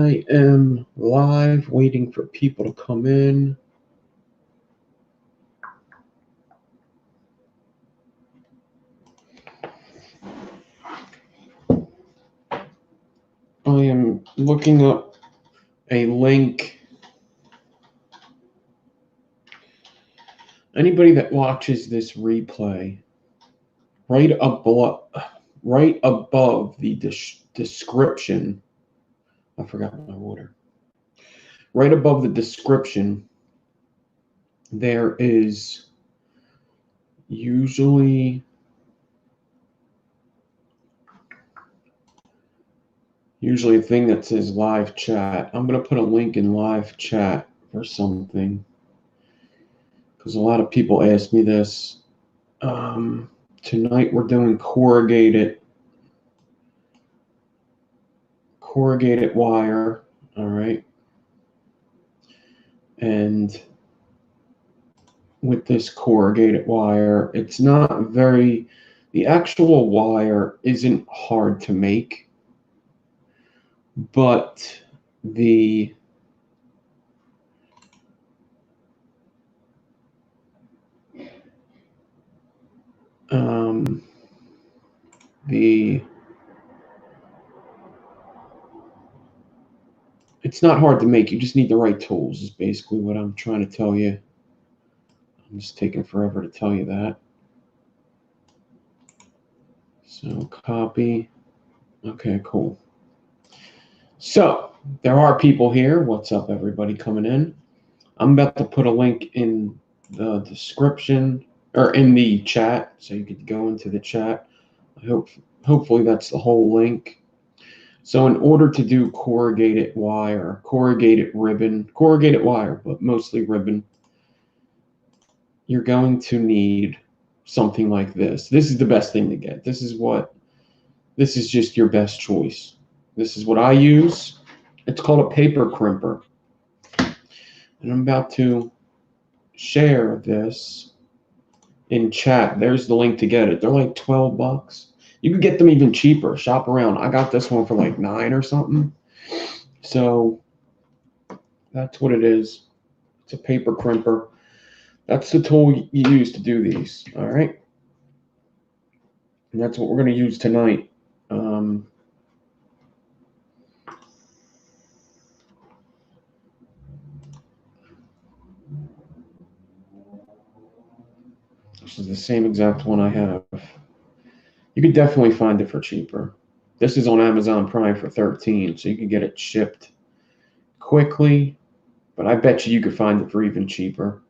I am live, waiting for people to come in. I am looking up a link. Anybody that watches this replay, right above the description, I forgot my water. Right above the description, there is usually a thing that says live chat. I'm going to put a link in live chat or something, because a lot of people ask me this. Tonight we're doing corrugated wire, all right? And with this corrugated wire, it's not very, the actual wire isn't hard to make, but the it's not hard to make. You just need the right tools is basically what I'm trying to tell you. I'm just taking forever to tell you that. So copy. Okay, cool. So there are people here. What's up, everybody coming in? I'm about to put a link in the description or in the chat, so you could go into the chat. Hopefully that's the whole link. So in order to do corrugated wire, corrugated wire, but mostly ribbon, you're going to need something like this. This is the best thing to get. This is just your best choice. This is what I use. It's called a paper crimper. And I'm about to share this in chat. There's the link to get it. They're like $12. You could get them even cheaper. Shop around. I got this one for like $9 or something. So that's what it is. It's a paper crimper. That's the tool you use to do these. All right. And that's what we're going to use tonight. This is the same exact one I have. You could definitely find it for cheaper. This is on Amazon Prime for $13, so you can get it shipped quickly. But I bet you could find it for even cheaper.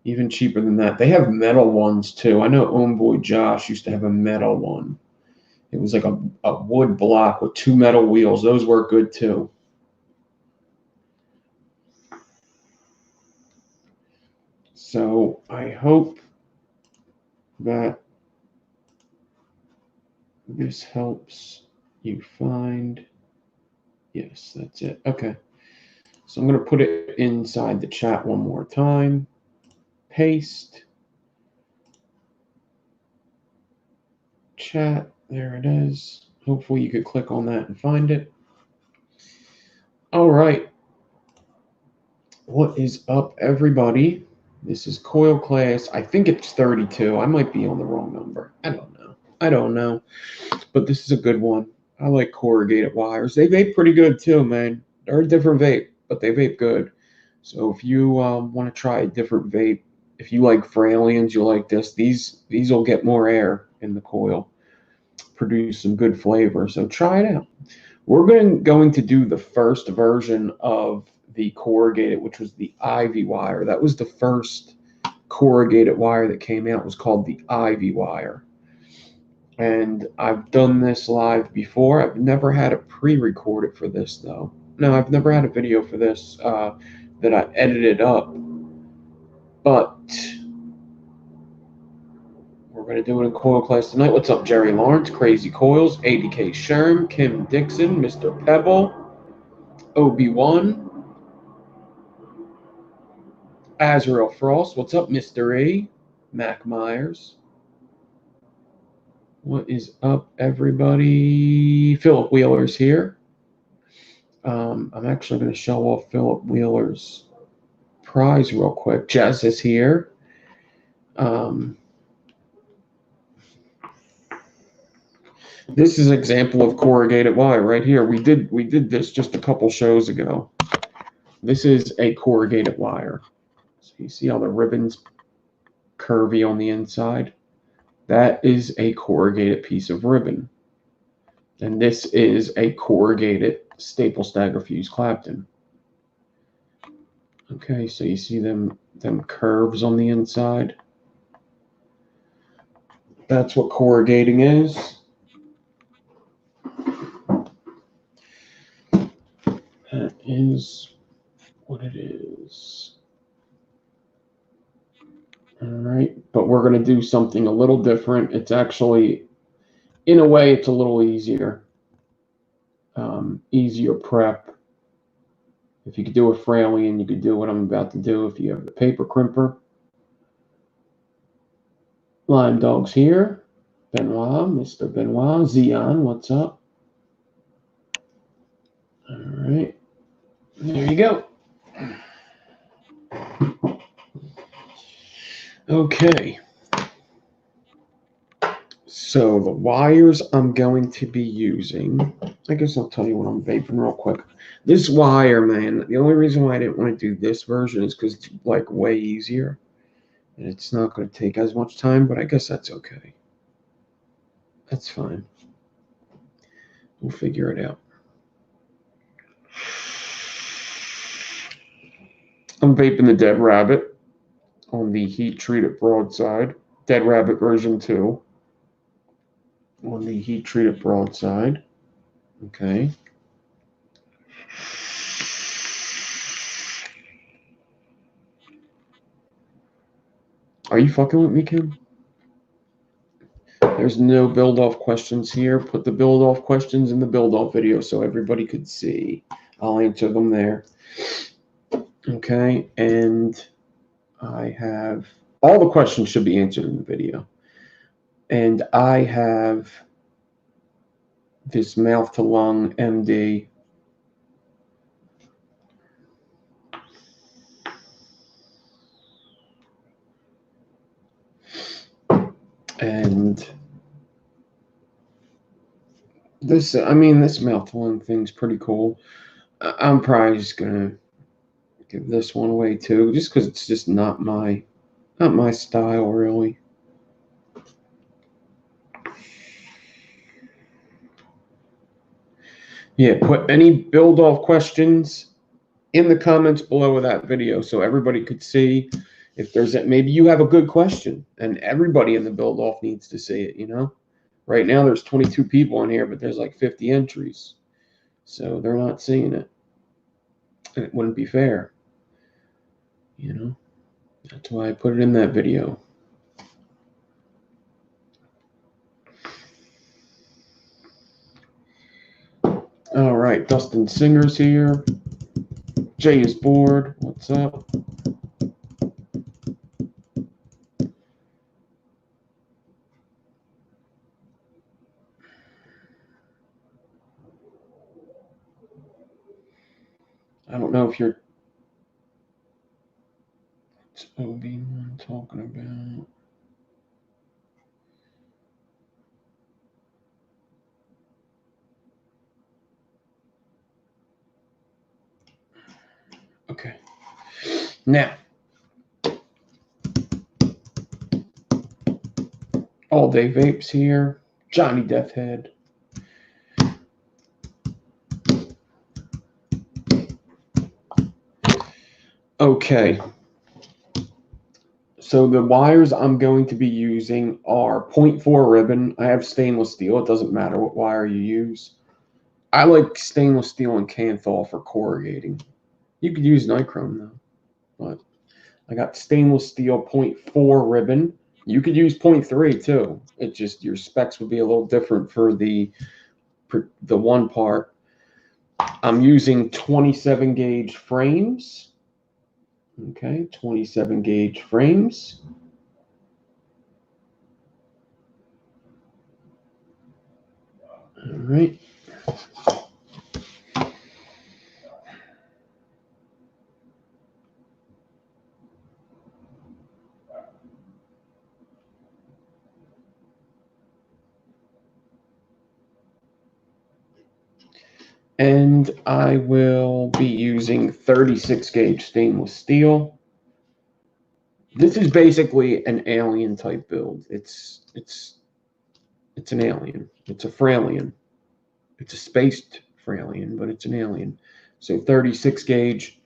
Even cheaper than that. They have metal ones too. I know homeboy Josh used to have a metal one. It was like a wood block with 2 metal wheels. Those work good too. So I hope that this helps you find. Yes, that's it. Okay. So I'm going to put it inside the chat one more time. Paste. Chat. There it is. Hopefully you could click on that and find it. All right. What is up, everybody? This is coilclass. I think it's 32. I might be on the wrong number. I don't know. But this is a good one. I like corrugated wires. They vape pretty good too, man. They're a different vape, but they vape good. So if you want to try a different vape, if you like Fralians, you'll like this. These will get more air in the coil, produce some good flavor. So try it out. We're going to do the first version of the corrugated, which was the Ivy wire. That was the first corrugated wire that came out. It was called the Ivy wire. And I've done this live before. I've never had it pre-recorded for this, though. No, I've never had a video for this that I edited up. But we're going to do it in coil class tonight. What's up, Jerry Lawrence, Crazy Coils, ADK Sherm, Kim Dixon, Mr. Pebble, Obi-Wan, Azrael Frost. What's up, Mr. E, Mac Myers. What is up, everybody? Philip Wheeler's here. I'm actually going to show off Philip Wheeler's prize real quick. Jess is here. This is an example of corrugated wire right here. We did this just a couple shows ago. This is a corrugated wire. So you see how the ribbon's curvy on the inside? That is a corrugated piece of ribbon. And this is a corrugated staple stagger fuse Clapton. Okay, so you see them curves on the inside. That's what corrugating is. That is what it is. All right, but we're going to do something a little different. It's actually, in a way, it's a little easier. Easier prep. If you could do a Fraley, you could do what I'm about to do if you have the paper crimper. Lime Dog's here. Benoit, Mr. Benoit. Zion, what's up? All right. There you go. Okay. So the wires I'm going to be using, I guess I'll tell you what I'm vaping real quick. This wire, man, the only reason why I didn't want to do this version is because it's like way easier. And it's not going to take as much time, but I guess that's okay. That's fine. We'll figure it out. I'm vaping the Dead Rabbit on the heat-treated broadside. Dead Rabbit version 2 on the heat-treated broadside. Okay. Are you fucking with me, Kim? There's no build-off questions here. Put the build-off questions in the build-off video so everybody could see. I'll answer them there. Okay, and I have all the questions should be answered in the video. And I have this mouth-to-lung MD. And this, I mean, this mouth-to-lung thing's pretty cool. I'm probably just gonna give this one away too, just because it's just not my style, really. Yeah, put any build-off questions in the comments below of that video so everybody could see if there's maybe you have a good question and everybody in the build-off needs to see it, you know? Right now there's 22 people in here, but there's like 50 entries. So they're not seeing it. And it wouldn't be fair. You know? That's why I put it in that video. All right, Dustin Singer's here. Jay is bored. What's up? I don't know if you're what's Obi-Wan talking about. Okay. Now, All Day Vapes here. Johnny Deathhead. Okay. So the wires I'm going to be using are 0.4 ribbon. I have stainless steel. It doesn't matter what wire you use. I like stainless steel and Kanthal for corrugating. You could use nichrome though, but I got stainless steel 0.4 ribbon. You could use 0.3 too. It just your specs would be a little different for the one part. I'm using 27 gauge frames. Okay, 27 gauge frames. All right. And I will be using 36 gauge stainless steel. This is basically an alien type build. It's an alien. It's a Fralian. It's a spaced Fralian, but it's an alien. So 36 gauge.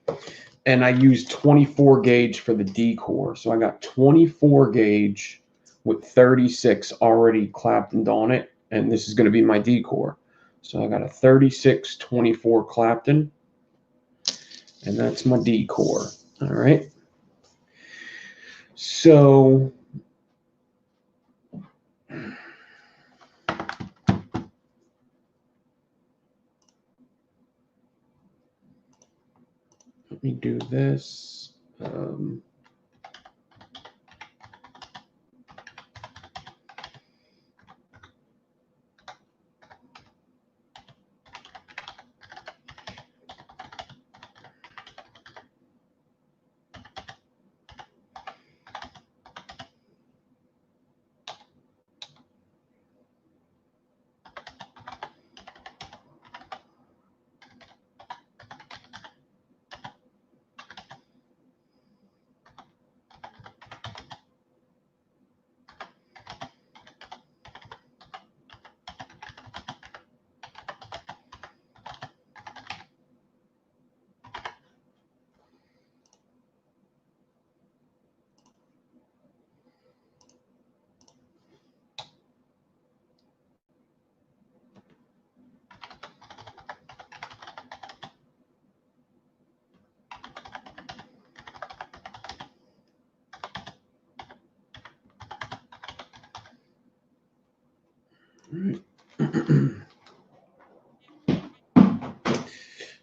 And I used 24 gauge for the D-core. So I got 24 gauge with 36 already claptoned on it. And this is going to be my D-core. So I got a 36, 24 Clapton. And that's my D-core. All right. So let me do this.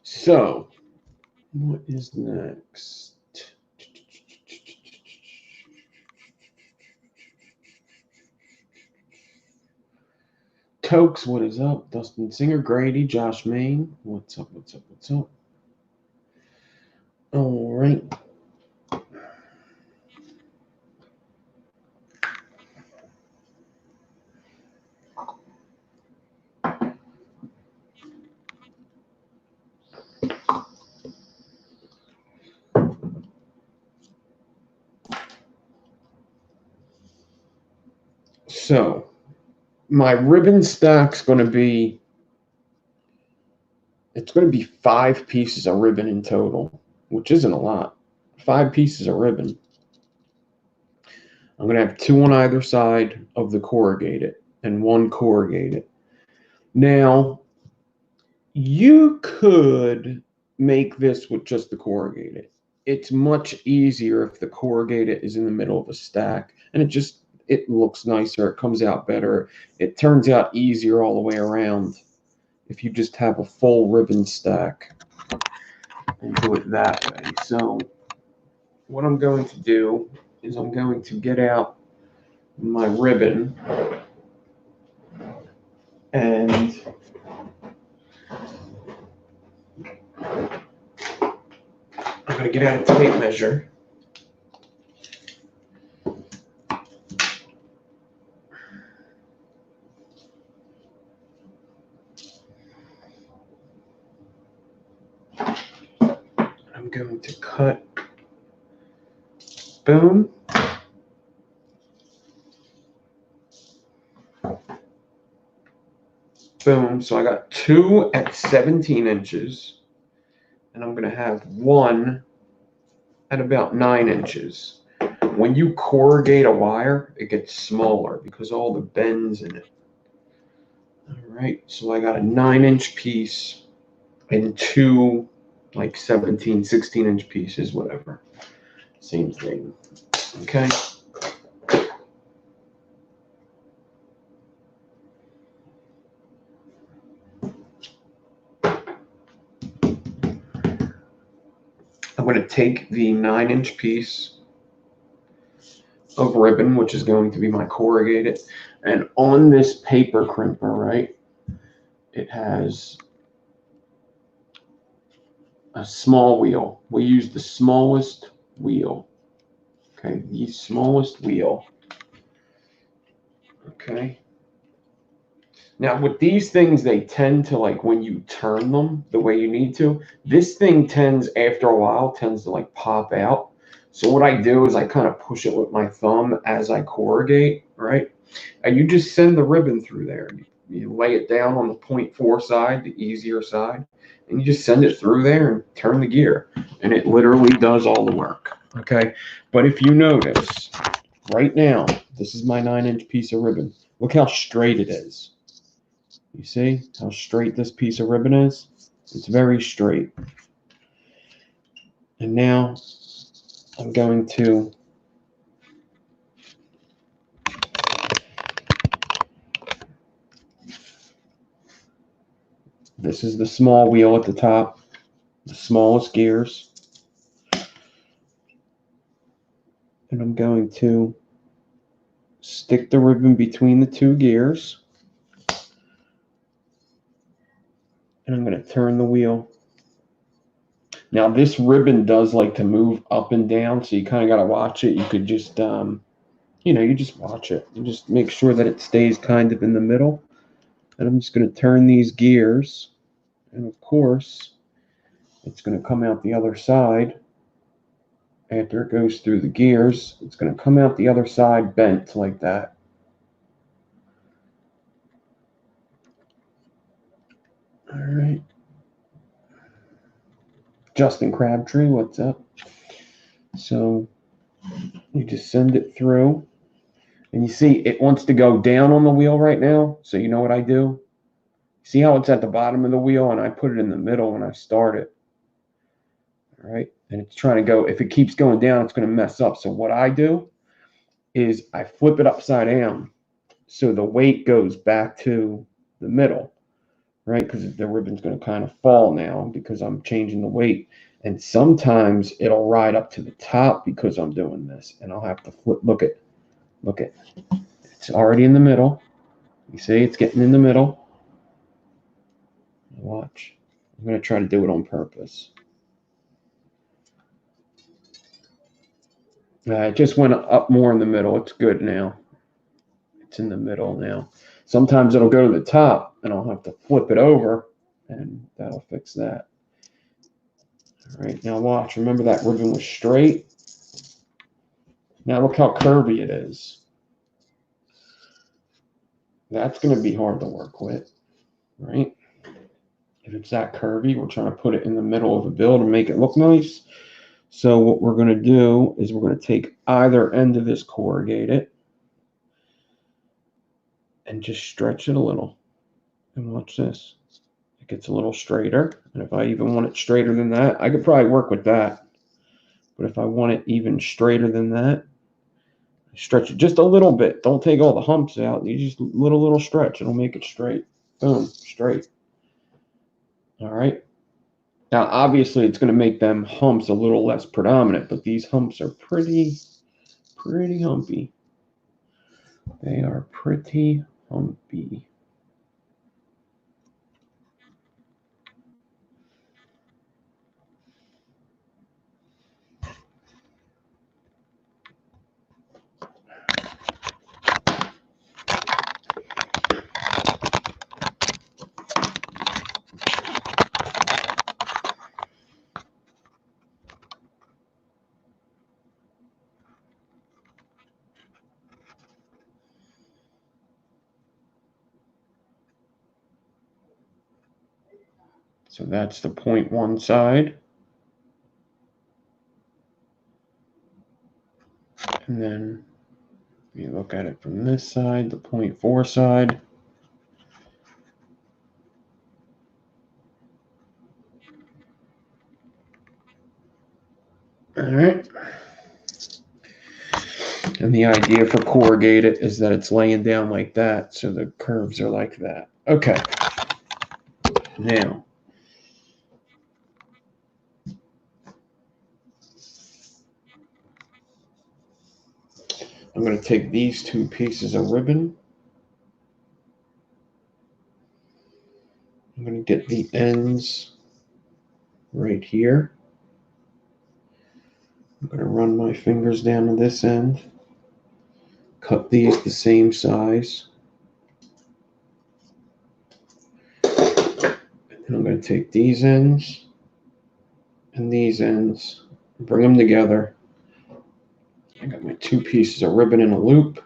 So, what is next? Tokes, what is up? Dustin Singer, Grady, Josh Main, what's up? What's up? What's up? All right. So, my ribbon stack's going to be, it's going to be 5 pieces of ribbon in total, which isn't a lot. 5 pieces of ribbon. I'm going to have 2 on either side of the corrugated and 1 corrugated. Now, you could make this with just the corrugated. It's much easier if the corrugated is in the middle of a stack, and it looks nicer, it comes out better, it turns out easier all the way around if you just have a full ribbon stack and do it that way. So what I'm going to do is I'm going to get out my ribbon and I'm going to get out a tape measure. I'm going to cut, boom. Boom. So I got 2 at 17 inches, and I'm going to have 1 at about 9 inches. When you corrugate a wire, it gets smaller because all the bends in it. All right, so I got a 9-inch piece and 2 like 17, 16-inch pieces, whatever. Same thing. Okay. I'm going to take the 9-inch piece of ribbon, which is going to be my corrugated, and on this paper crimper, right, it has a small wheel. We use the smallest wheel. Okay, the smallest wheel. Okay. Now with these things, they tend to, like, when you turn them the way you need to, this thing tends, after a while, tends to like pop out. So what I do is I kind of push it with my thumb as I corrugate, right? And you just send the ribbon through there. You lay it down on the 0.4 side, the easier side, and you just send it through there and turn the gear. And it literally does all the work, okay? But if you notice, right now, this is my 9-inch piece of ribbon. Look how straight it is. You see how straight this piece of ribbon is? It's very straight. And now I'm going to this is the small wheel at the top, the smallest gears. And I'm going to stick the ribbon between the two gears. And I'm going to turn the wheel. Now this ribbon does like to move up and down, so you kind of got to watch it. You could just, you just watch it. You just make sure that it stays kind of in the middle. And I'm just going to turn these gears. And of course, it's going to come out the other side. After it goes through the gears, it's going to come out the other side bent like that. All right. Justin Crabtree, what's up? So you just send it through. And you see it wants to go down on the wheel right now. So you know what I do? See how it's at the bottom of the wheel, and I put it in the middle when I start it. All right. And it's trying to go. If it keeps going down, it's going to mess up. So what I do is I flip it upside down so the weight goes back to the middle, right? Because the ribbon's going to kind of fall now because I'm changing the weight. And sometimes it'll ride up to the top because I'm doing this. And I'll have to flip. Look at. It's already in the middle. You see, it's getting in the middle. Watch. I'm going to try to do it on purpose. It just went up more in the middle. It's good now. It's in the middle now. Sometimes it'll go to the top, and I'll have to flip it over, and that'll fix that. All right, now watch. Remember that ribbon was straight? Now look how curvy it is. That's going to be hard to work with, right? If it's that curvy, we're trying to put it in the middle of a build and make it look nice. So what we're going to do is we're going to take either end of this corrugated and just stretch it a little. And watch this. It gets a little straighter. And if I even want it straighter than that, I could probably work with that. But if I want it even straighter than that, stretch it just a little bit. Don't take all the humps out. You just little stretch. It'll make it straight. Boom, straight. All right. Now, obviously, it's going to make them humps a little less predominant, but these humps are pretty humpy. They are pretty humpy. So that's the 0.1 side. And then you look at it from this side, the 0.4 side. All right. And the idea for corrugated is that it's laying down like that, so the curves are like that. Okay. Now, I'm going to take these two pieces of ribbon. I'm going to get the ends right here. I'm going to run my fingers down to this end. Cut these the same size. And I'm going to take these ends and these ends, bring them together. I got my 2 pieces of ribbon in a loop.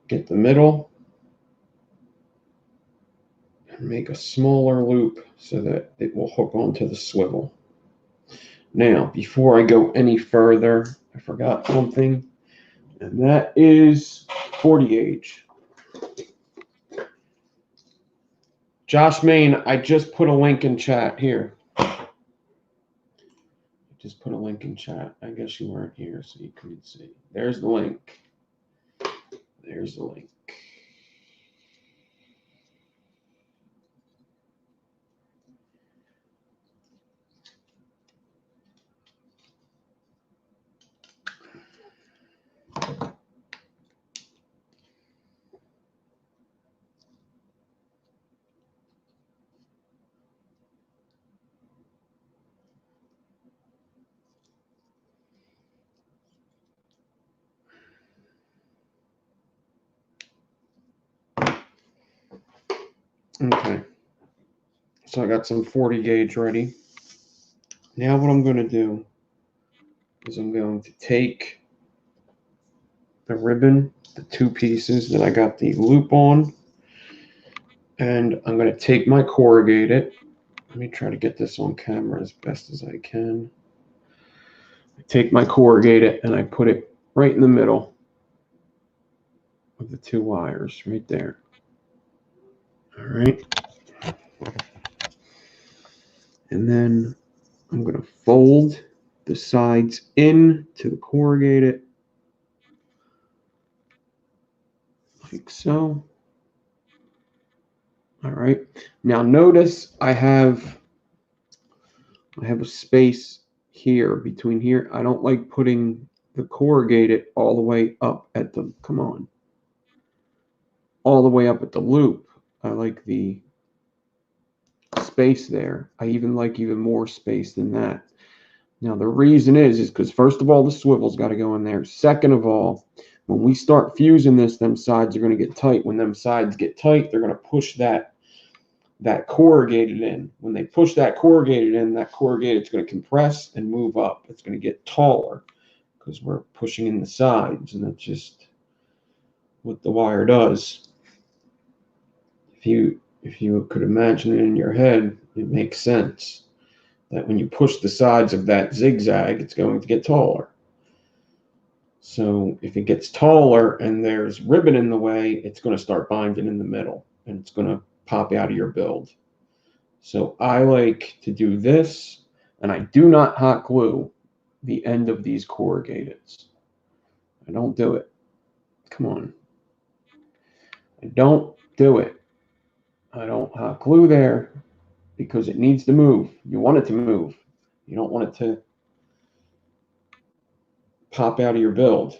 Get the middle and make a smaller loop so that it will hook onto the swivel. Now, before I go any further, I forgot something, and that is 40 gauge. Josh Main, I just put a link in chat here. Just put a link in chat. I guess you weren't here, so you couldn't see. There's the link. There's the link. Okay. So I got some 40 gauge ready. Now what I'm going to do is I'm going to take the ribbon, the 2 pieces that I got the loop on, and I'm going to take my corrugated. Let me try to get this on camera as best as I can. I take my corrugated and I put it right in the middle of the 2 wires right there. All right. And then I'm going to fold the sides in to the corrugated like so. All right. Now notice I have a space here between here. I don't like putting the corrugated all the way up at the, come on, all the way up at the loop. I like the space there. I even like even more space than that. Now the reason is because first of all, the swivel's got to go in there. Second of all, when we start fusing this, them sides are going to get tight. When them sides get tight, they're going to push that corrugated in. When they push that corrugated in, that corrugated is going to compress and move up. It's going to get taller because we're pushing in the sides, and that's just what the wire does. If you could imagine it in your head, it makes sense that when you push the sides of that zigzag, it's going to get taller. So if it gets taller and there's ribbon in the way, it's going to start binding in the middle, and it's going to pop out of your build. So I like to do this, and I do not hot glue the end of these corrugateds. I don't do it. Come on. I don't do it. I don't hot glue there because it needs to move. You want it to move. You don't want it to pop out of your build.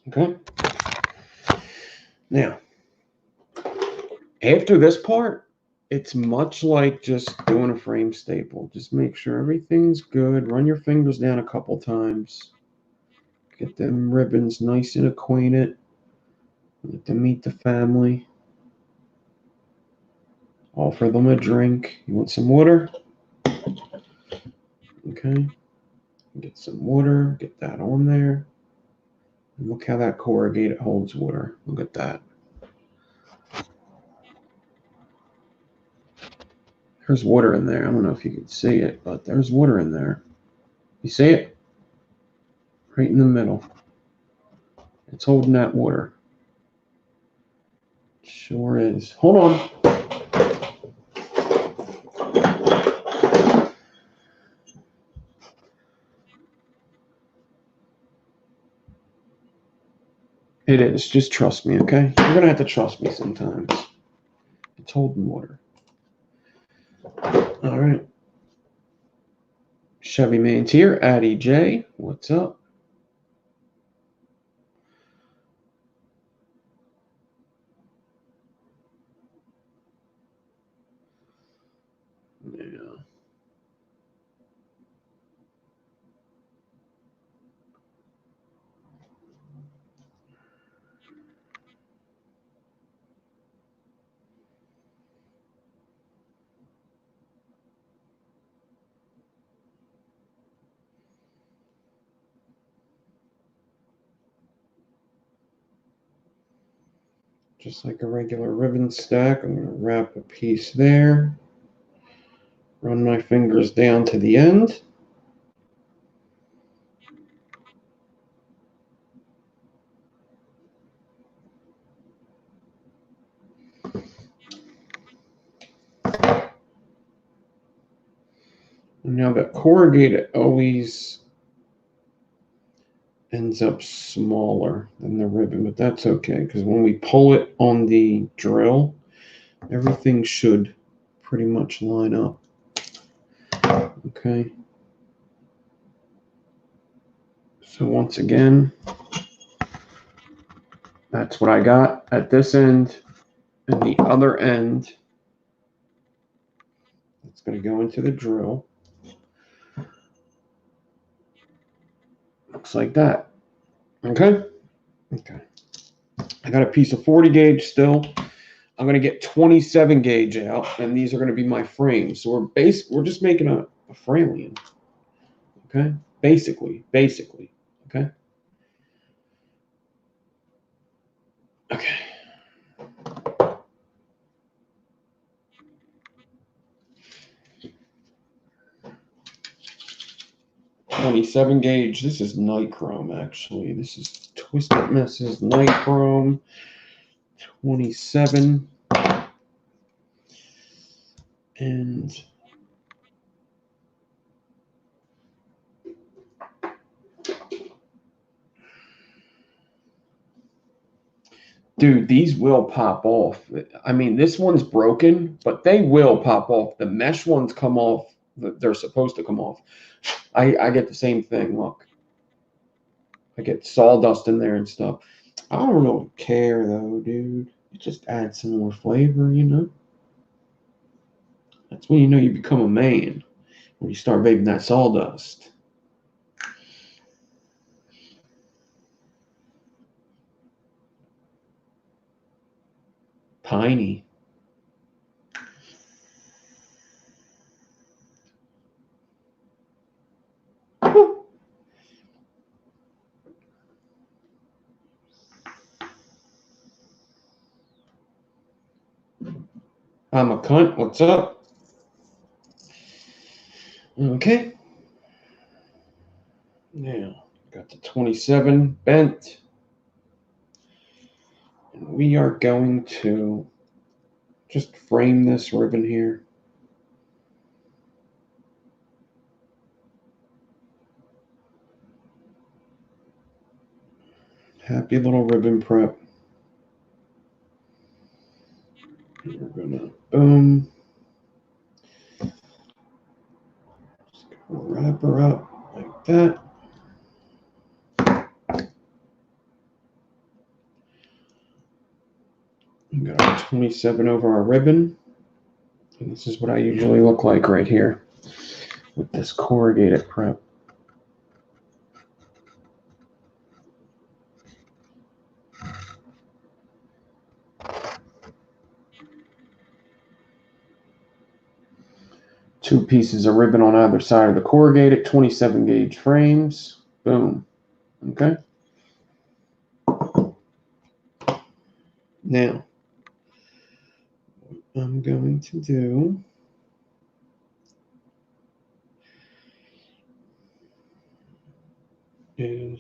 Okay? Now, after this part, it's much like just doing a frame staple. Just make sure everything's good. Run your fingers down a couple times. Get them ribbons nice and acquainted. Let them meet the family. Offer them a drink. You want some water? Okay. Get some water. Get that on there. And look how that corrugated holds water. Look at that. There's water in there. I don't know if you can see it, but there's water in there. You see it? Right in the middle. It's holding that water. Sure is. Hold on. It is. Just trust me, okay? You're going to have to trust me sometimes. It's holding water. All right. Chevy Man's here. Addie J. What's up? Yeah. just like a regular ribbon stack. I'm going to wrap a piece there. Run my fingers down to the end. Now that corrugated always ends up smaller than the ribbon, but that's okay because when we pull it on the drill, everything should pretty much line up. Okay. So once again, that's what I got at this end, and the other end, it's going to go into the drill. Looks like that. Okay. Okay. I got a piece of 40 gauge still. I'm going to get 27 gauge out, and these are going to be my frames. So we're just making a Fralian. Okay. Basically. Okay. Okay. .27 gauge. This is nichrome, actually. This is Twisted Messes nichrome. 27. And dude, these will pop off. I mean, this one's broken, but they will pop off. The mesh ones come off. They're supposed to come off. I get the same thing. Look, I get sawdust in there and stuff. I don't really care though, dude. It just adds some more flavor, you know. That's when you know you become a man, when you start vaping that sawdust. Piney. I'm a cunt. What's up? Okay. Now, got the 27 bent. And we are going to just frame this ribbon here. Happy little ribbon prep. And we're gonna boom. Just gonna wrap her up like that. We got our 27 over our ribbon. And this is what I usually look like right here with this corrugated prep. Two pieces of ribbon on either side of the corrugated, 27 gauge frames. Boom. Okay. Now, what I'm going to do is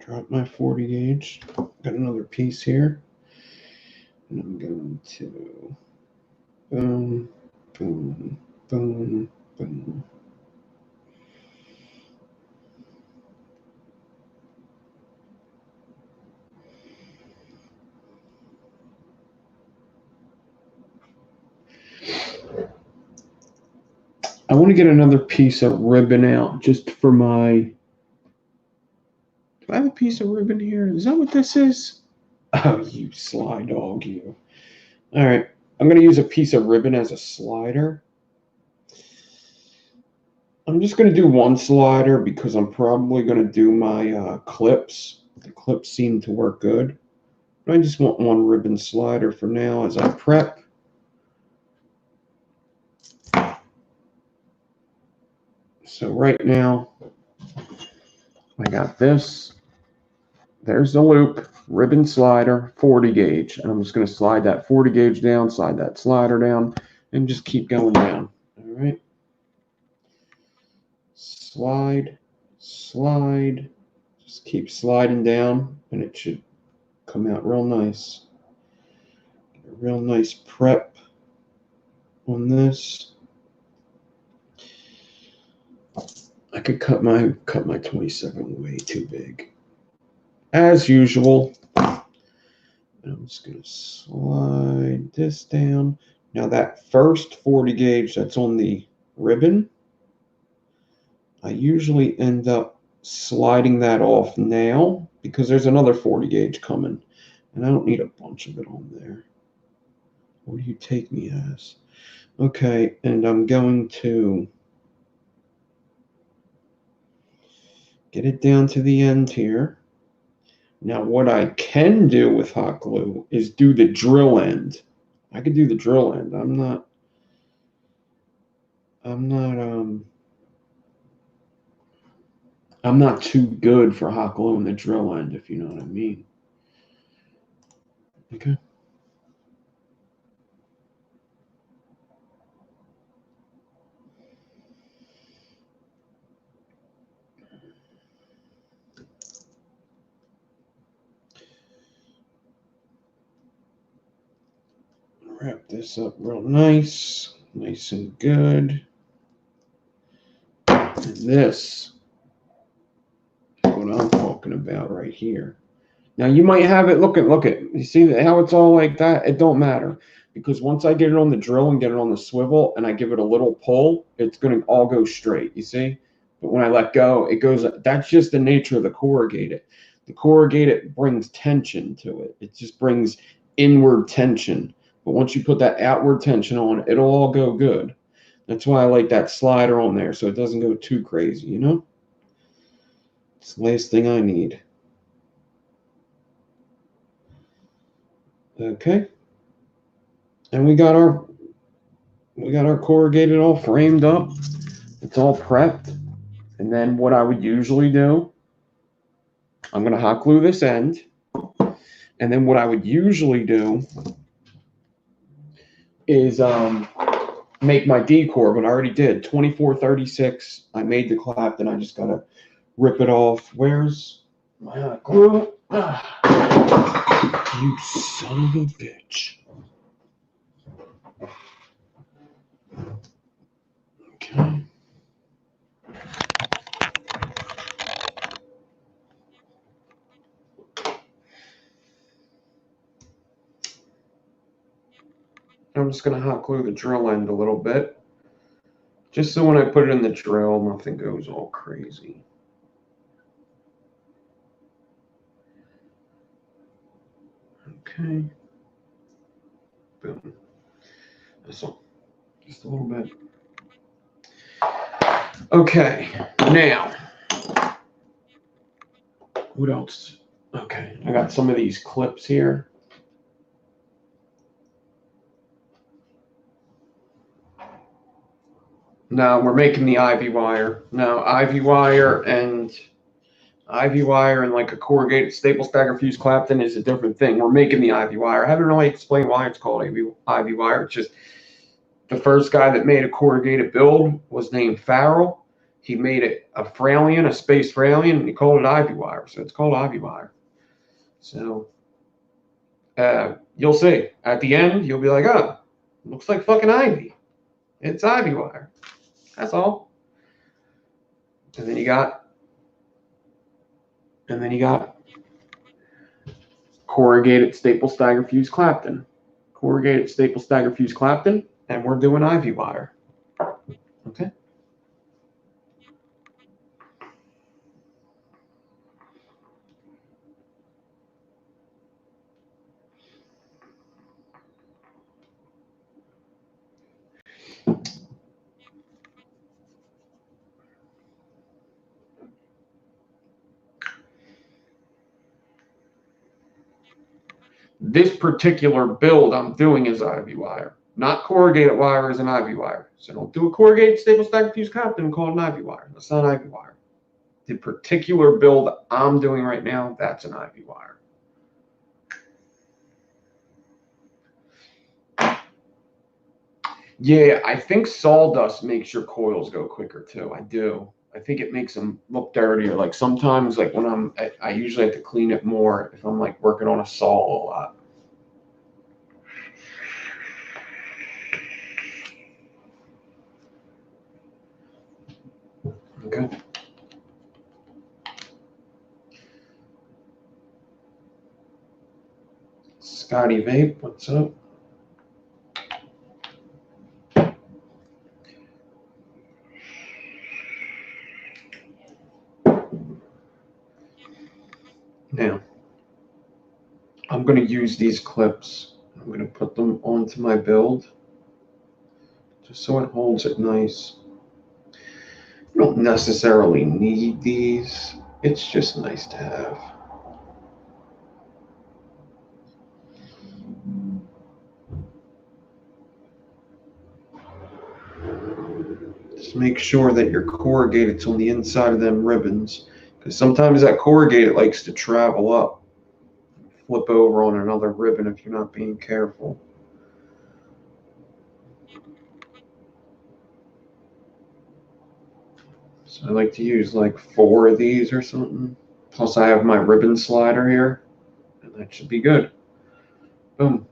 drop my 40 gauge. Got another piece here. And I'm going to boom, boom, boom, boom. I want to get another piece of ribbon out just for my... Do I have a piece of ribbon here? Is that what this is? Oh, you sly dog, you. All right. I'm going to use a piece of ribbon as a slider. I'm just going to do one slider because I'm probably going to do my clips. The clips seem to work good. But I just want one ribbon slider for now as I prep. So right now, I got this. There's the loop. ribbon slider, 40 gauge. And I'm just going to slide that 40 gauge down, slide that slider down, and just keep going down. All right. Slide, slide. Just keep sliding down, and it should come out real nice. A real nice prep on this. I could cut my 27 way too big, as usual. I'm just going to slide this down. Now that first 40 gauge that's on the ribbon, I usually end up sliding that off now because there's another 40 gauge coming, and I don't need a bunch of it on there. What do you take me as? Okay, and I'm going to get it down to the end here. Now, what I can do with hot glue is do the drill end. I could do the drill end. I'm not too good for hot glue in the drill end, if you know what I mean. Okay. Wrap this up real nice and good. And this is what I'm talking about right here. Now you might have it, look at, you see how it's all like that? It don't matter, because once I get it on the drill and get it on the swivel and I give it a little pull, it's going to all go straight, you see? But when I let go, it goes, that's just the nature of the corrugated. The corrugated brings tension to it. It just brings inward tension. But once you put that outward tension on, it'll all go good. That's why I like that slider on there, so it doesn't go too crazy, you know? It's the last thing I need. Okay. And we got our corrugated all framed up. It's all prepped. And then what I would usually do, I'm going to hot glue this end. And then what I would usually do is make my decor, but I already did 2436. I made the clap, then I just gotta rip it off. Where's my hot glue? You son of a bitch. Okay. I'm just going to hot glue the drill end a little bit, just so when I put it in the drill, nothing goes all crazy. Okay. Boom. This one. Just a little bit. Okay. Now, what else? Okay. I got some of these clips here. Now we're making the ivy wire. Now ivy wire and like a corrugated staple stagger fuse Clapton is a different thing. We're making the ivy wire. I haven't really explained why it's called ivy wire. It's just the first guy that made a corrugated build was named Farrell. He made it a Fralian, a space Fralian, and he called it ivy wire. So it's called ivy wire. So you'll see at the end, you'll be like, oh, looks like fucking ivy. It's ivy wire. That's all. And then you got corrugated staple stagger fuse Clapton. Corrugated staple stagger fuse Clapton, and we're doing ivy wire. Okay. This particular build I'm doing is ivy wire. Not corrugated wire is an ivy wire. So don't do a corrugated staple stagger fuse Clapton and call it an ivy wire. That's not ivy wire. The particular build I'm doing right now, that's an ivy wire. Yeah, I think sawdust makes your coils go quicker too. I do. I think it makes them look dirtier. Like sometimes, like when I usually have to clean it more if I'm like working on a saw a lot. Okay. Scotty Vape, what's up? Now, I'm going to use these clips. I'm going to put them onto my build just so it holds it nice. You don't necessarily need these. It's just nice to have. Just make sure that your corrugated's on the inside of them ribbons, because sometimes that corrugated likes to travel up, flip over on another ribbon if you're not being careful. So I like to use like 4 of these or something. Plus I have my ribbon slider here, and that should be good. Boom.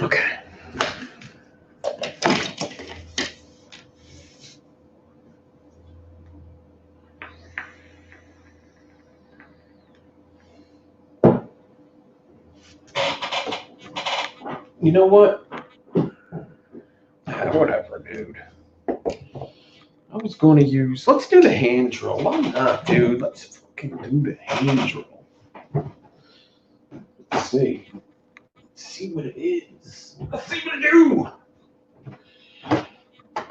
Okay. You know what? Whatever, dude. I was going to use. Let's do the hand drill. Why not, dude? Let's fucking do the hand drill. Let's see. Let's see what it is. Let's see what it do. All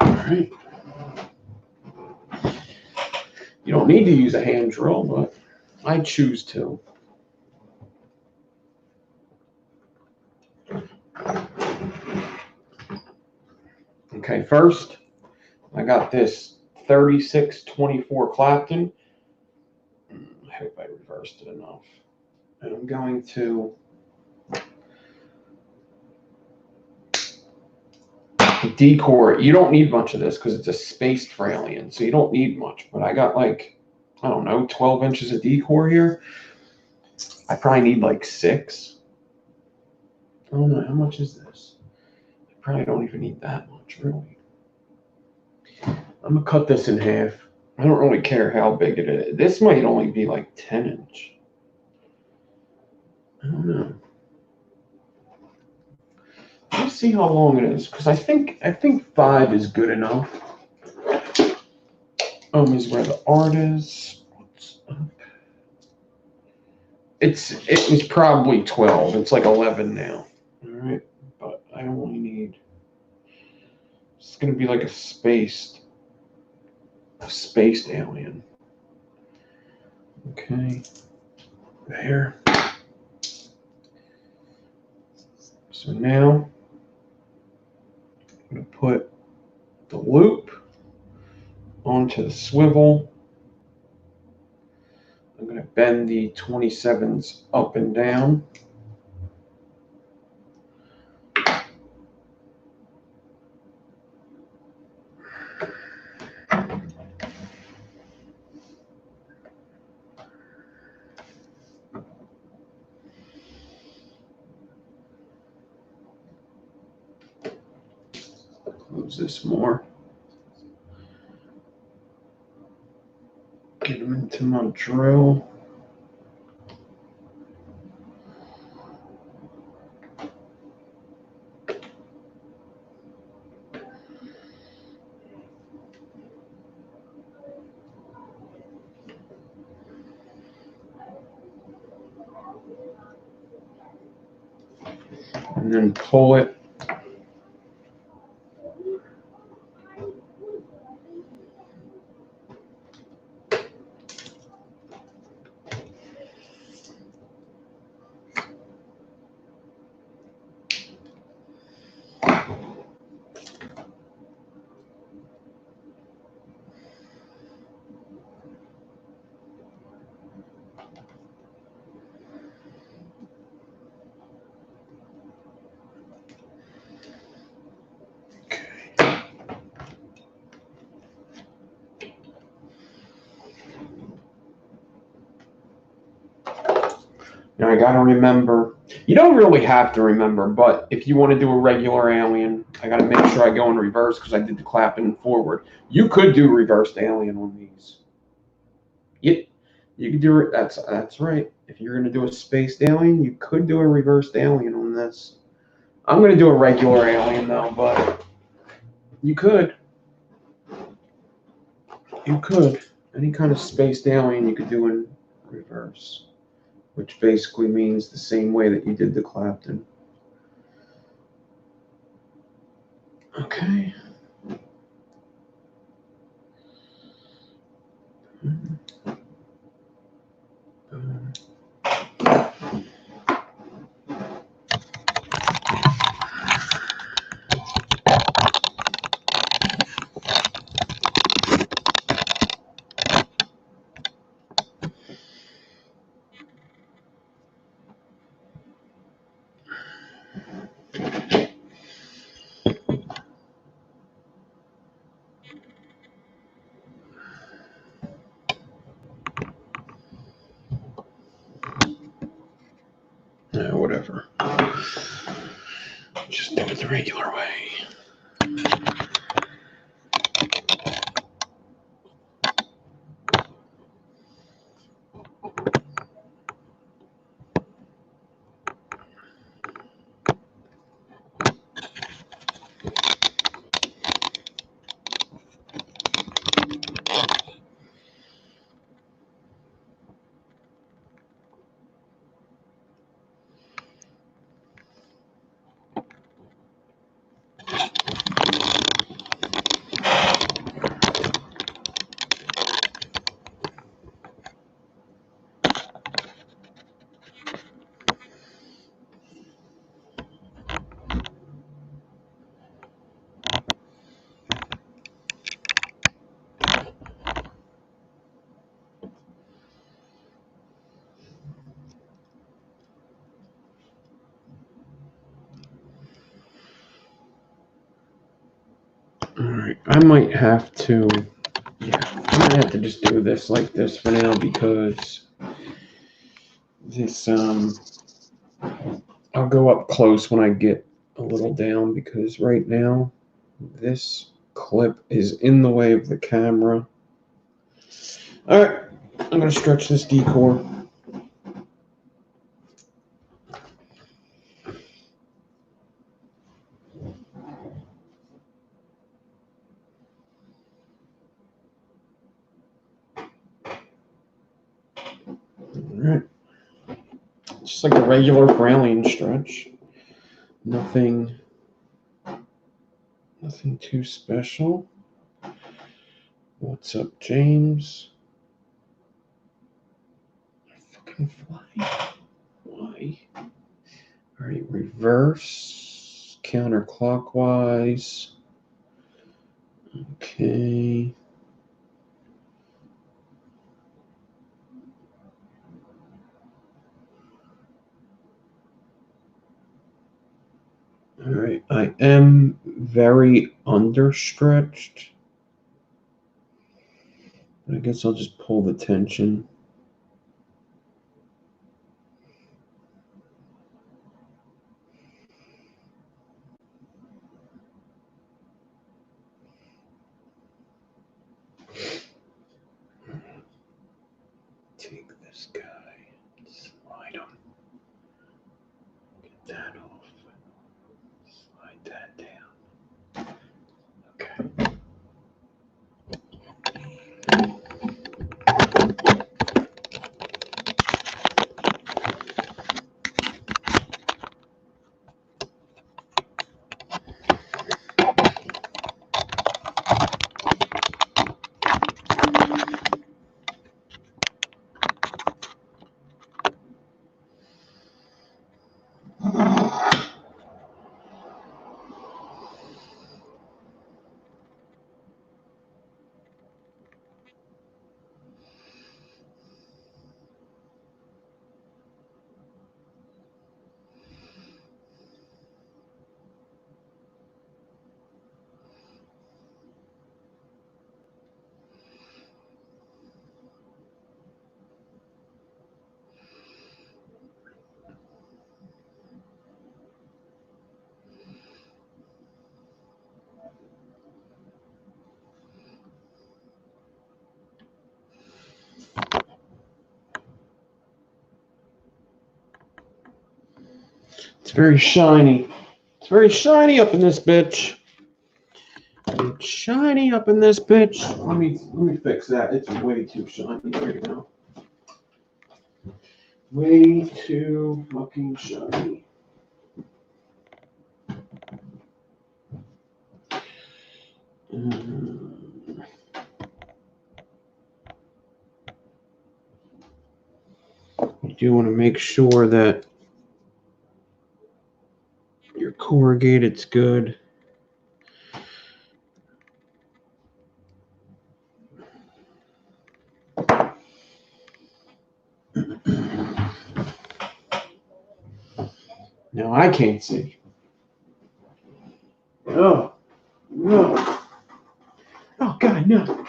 right. You don't need to use a hand drill, but I choose to. Okay, first, I got this 3624 Clapton. I hope I reversed it enough. And I'm going to decore it. You don't need much of this because it's a spaced Fralian, so you don't need much. But I got like, I don't know, 12 inches of decore here. I probably need like 6. I don't know, how much is this? I probably don't even need that much, really. I'm going to cut this in half. I don't really care how big it is. This might only be like 10 inch. I don't know. Let's see how long it is, because I think 5 is good enough. Is where the art is. What's up? It was probably 12. It's like 11 now. All right, but I only need. It's gonna be like a spaced alien. Okay, there. So now I'm gonna put the loop onto the swivel. I'm gonna bend the 27s up and down. Close this more. Get them into my drill. And then pull it. Now I gotta remember. You don't really have to remember, but if you want to do a regular alien, I gotta make sure I go in reverse because I did the clapping forward. You could do reversed alien on these. You could do it. That's right. If you're gonna do a spaced alien, you could do a reversed alien on this. I'm gonna do a regular alien though, but you could. You could. Any kind of spaced alien you could do in reverse, which basically means the same way that you did the Clapton. Okay. Whatever. Just do it the regular way. Alright, I might have to, I might have to just do this like this for now because this, I'll go up close when I get a little down because right now this clip is in the way of the camera. Alright, I'm going to stretch this decor. Alright. Just like a regular Brownian stretch. Nothing too special. What's up, James? Fucking fly. Why? Alright, reverse, counterclockwise. Okay. All right, I am very understretched. I guess I'll just pull the tension. Take this guy, slide him, get that off, slide that down. Okay. It's very shiny. It's very shiny up in this bitch. It's shiny up in this bitch. Let me fix that. It's way too shiny right now. Way too fucking shiny. You do want to make sure that your corrugated's good. Now I can't see. Oh, no. Oh, God, no.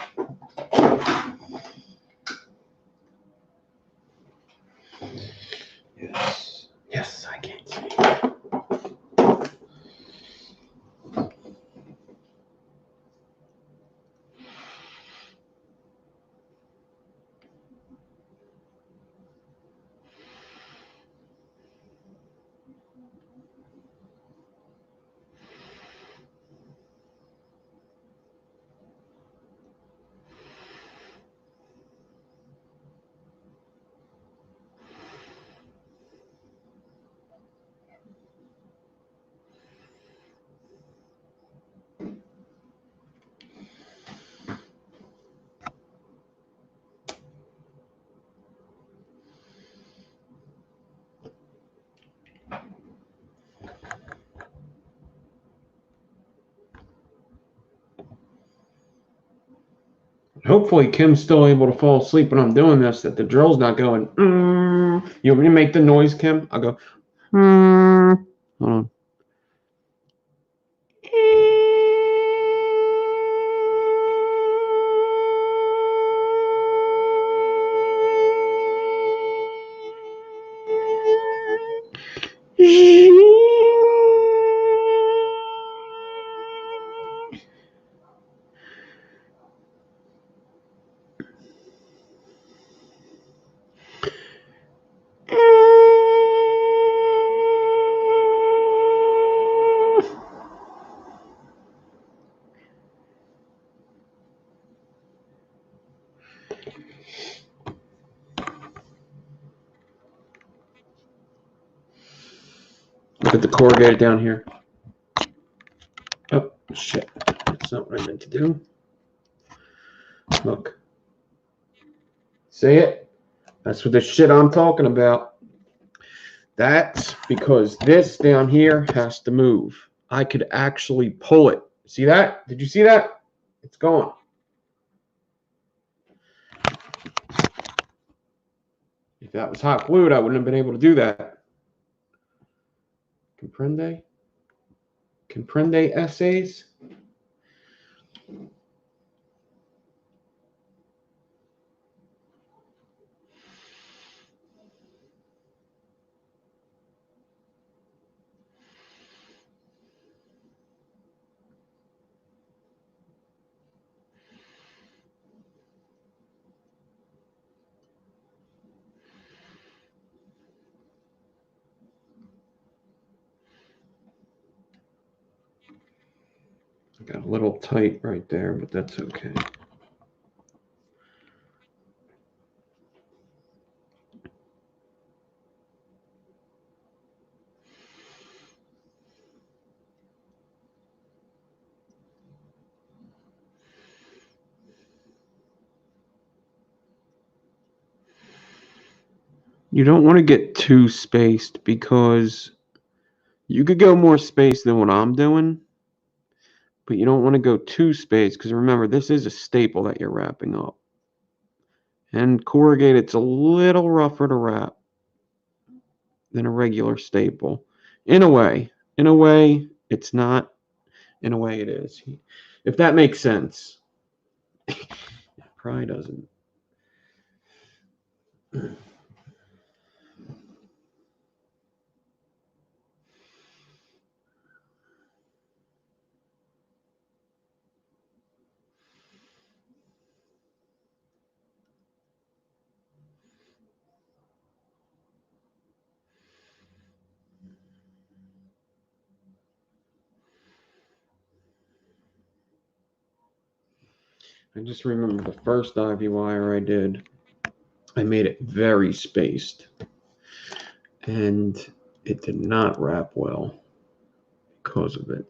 Yes. Yes, I can't see. Hopefully Kim's still able to fall asleep when I'm doing this, that the drill's not going, You want me to make the noise, Kim? I'll go, Hold on. Look at the corrugated down here. Oh, shit. That's not what I meant to do. Look. See it? That's what the shit I'm talking about. That's because this down here has to move. I could actually pull it. See that? Did you see that? It's gone. If that was hot glued, I wouldn't have been able to do that. Comprende? Comprende essays? I got a little tight right there, but that's okay. You don't want to get too spaced because you could go more spaced than what I'm doing, but you don't want to go too spaced because remember, this is a staple that you're wrapping up. And corrugated's a little rougher to wrap than a regular staple. In a way. In a way, it's not. In a way, it is. If that makes sense. It probably doesn't. I just remember the first ivy wire I did, I made it very spaced, and it did not wrap well because of it.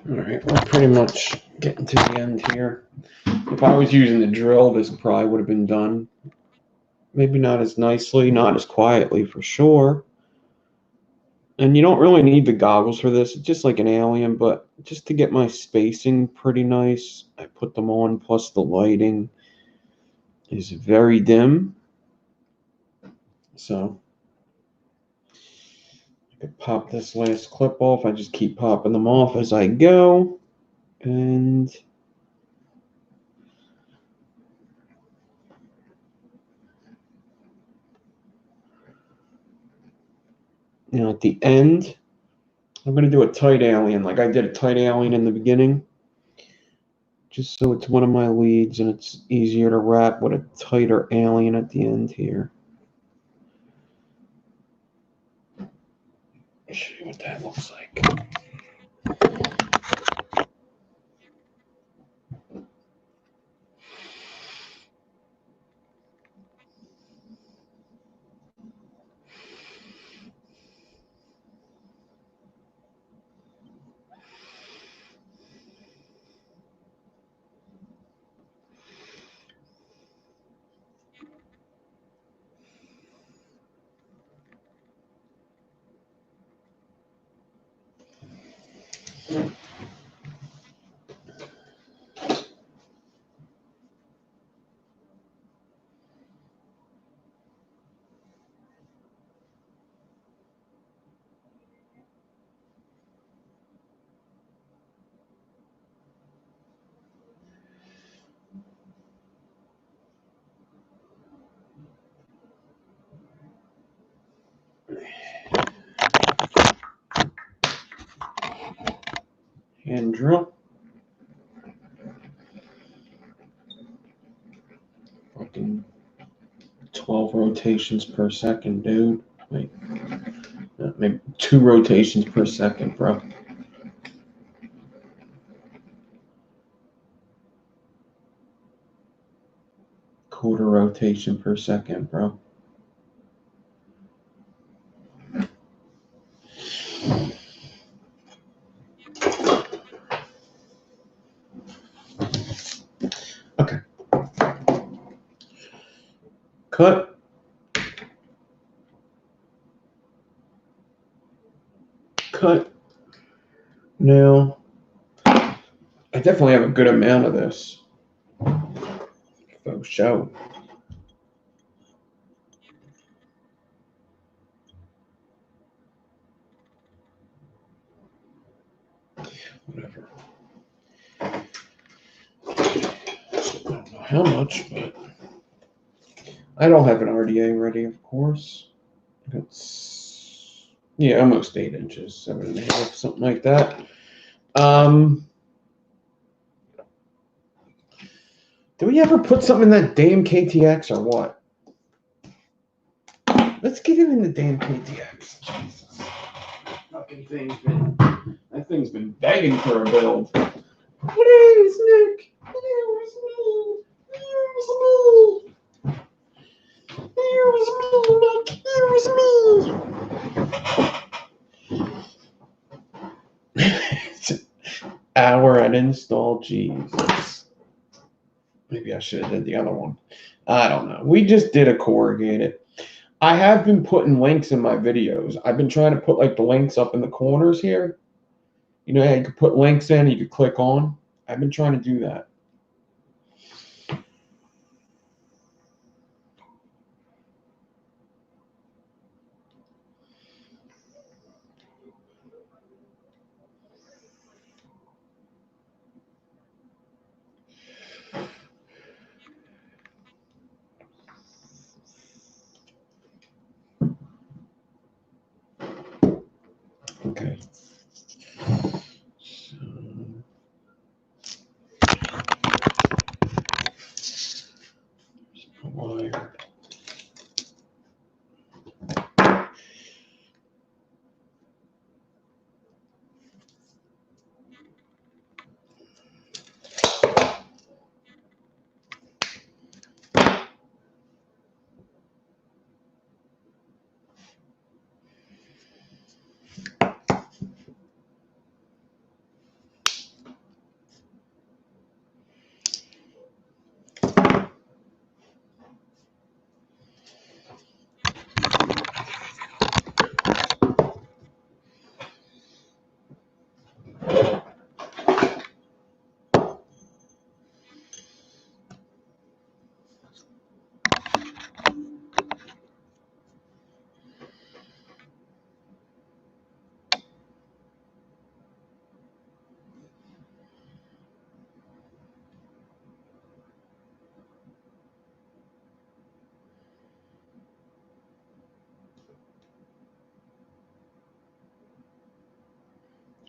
All right, we're pretty much getting to the end here. If I was using the drill, this probably would have been done. Maybe not as nicely, not as quietly for sure. And you don't really need the goggles for this. It's just like an alien, but just to get my spacing pretty nice, I put them on, plus the lighting is very dim. So I could pop this last clip off. I just keep popping them off as I go. And at the end, I'm going to do a tight alien, like I did a tight alien in the beginning, just so it's one of my leads and it's easier to wrap with a tighter alien at the end here. I'll show you what that looks like. Hand drill. Fucking 12 rotations per second, dude. Wait, maybe 2 rotations per second, bro. Quarter rotation per second, bro. Okay. Cut. Cut. Now, I definitely have a good amount of this. Faux show. Whatever. I don't know how much, but I don't have an RDA ready, of course. It's, yeah, almost 8 inches, 7.5, something like that. Do we ever put something in that damn KTX or what? Let's get it in the damn KTX. Jesus. That thing's been begging for a build. Please, Nick. Here's me. Here's me. Here's me, Nick. Here's me. It's an hour at install. Jesus. Maybe I should have did the other one. I don't know. We just did a corrugated. I have been putting links in my videos. I've been trying to put like the links up in the corners here. You know, you could put links in, you could click on. I've been trying to do that. Okay. So, wire.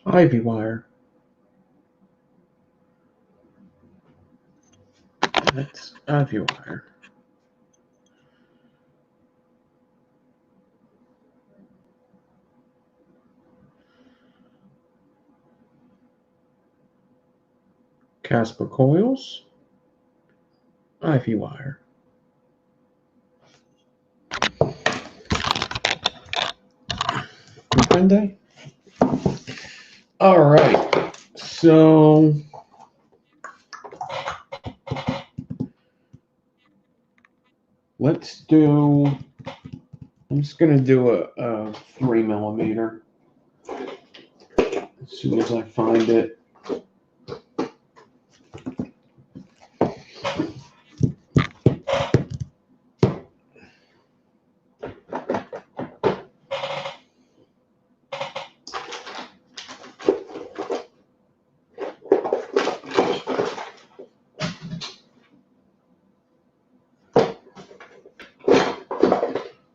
Ivy wire. That's ivy wire. Casper coils. Ivy wire. Comprende? All right. So let's do. I'm just gonna do a 3mm. As soon as I find it.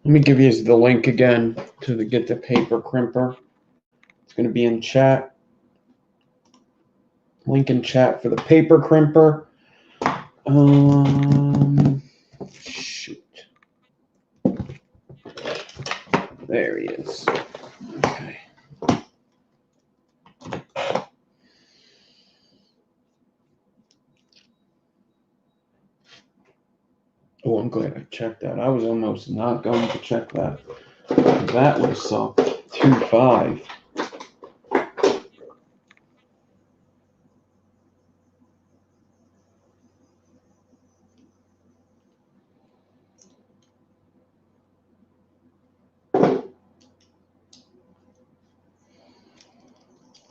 Let me give you the link again to get the paper crimper. It's going to be in chat. Link in chat for the paper crimper. Shoot. There he is. Okay. Oh, I'm glad I checked that. I was almost not going to check that. That would have sucked. 2.5.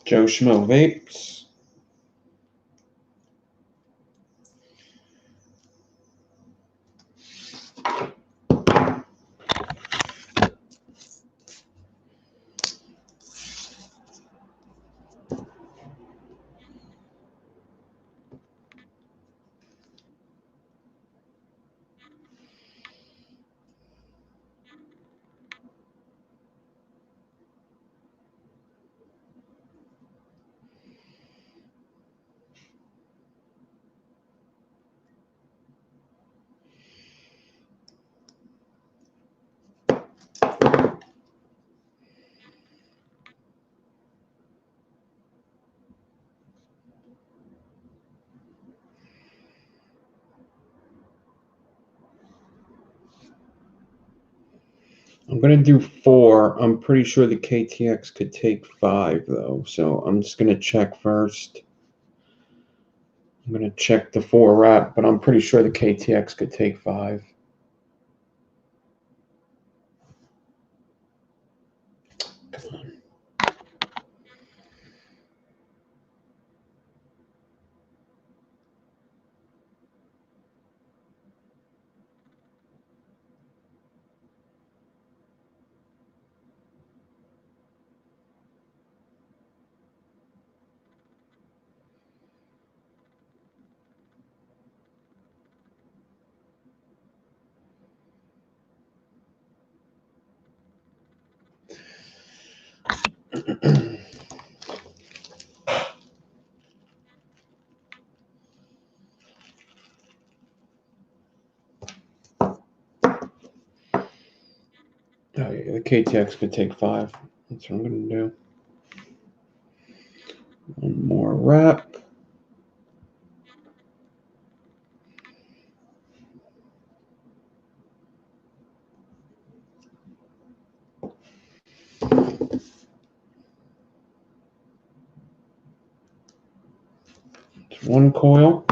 Joe Schmo Vapes. I'm going to do 4. I'm pretty sure the KTX could take 5, though. So I'm just going to check first. I'm going to check the 4 wrap, but I'm pretty sure the KTX could take 5. Come on. Oh, yeah, the KTX could take 5. That's what I'm going to do. One more wrap. It's 1 coil.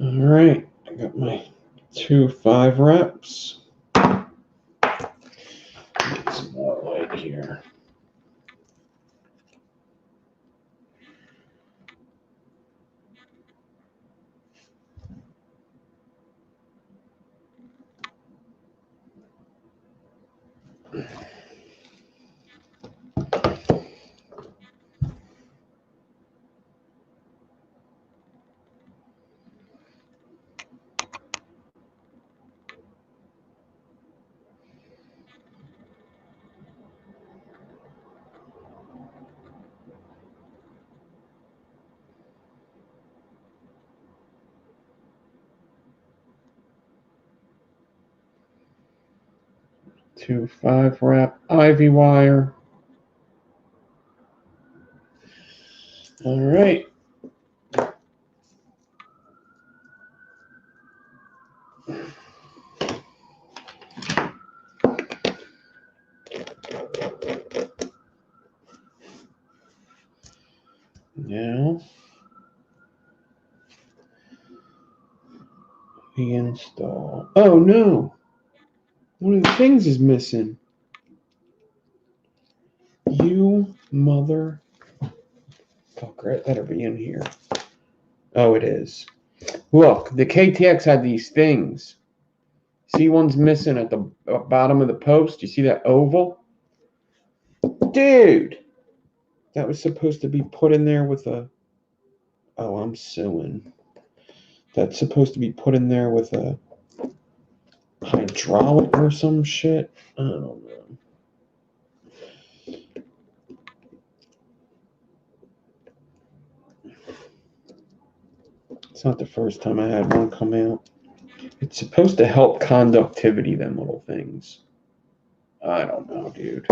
All right, I got my 2 5 wraps. Get some more light here. Two 5 wrap ivy wire. All right. Now we install. Oh no! One of the things is missing. You mother fucker! It better be in here. Oh, it is. Look, the KTX had these things. See, one's missing at the bottom of the post. You see that oval? Dude! That was supposed to be put in there with a... Oh, I'm suing. That's supposed to be put in there with a hydraulic or some shit. I don't know. It's not the first time I had one come out. It's supposed to help conductivity, them little things. I don't know, dude.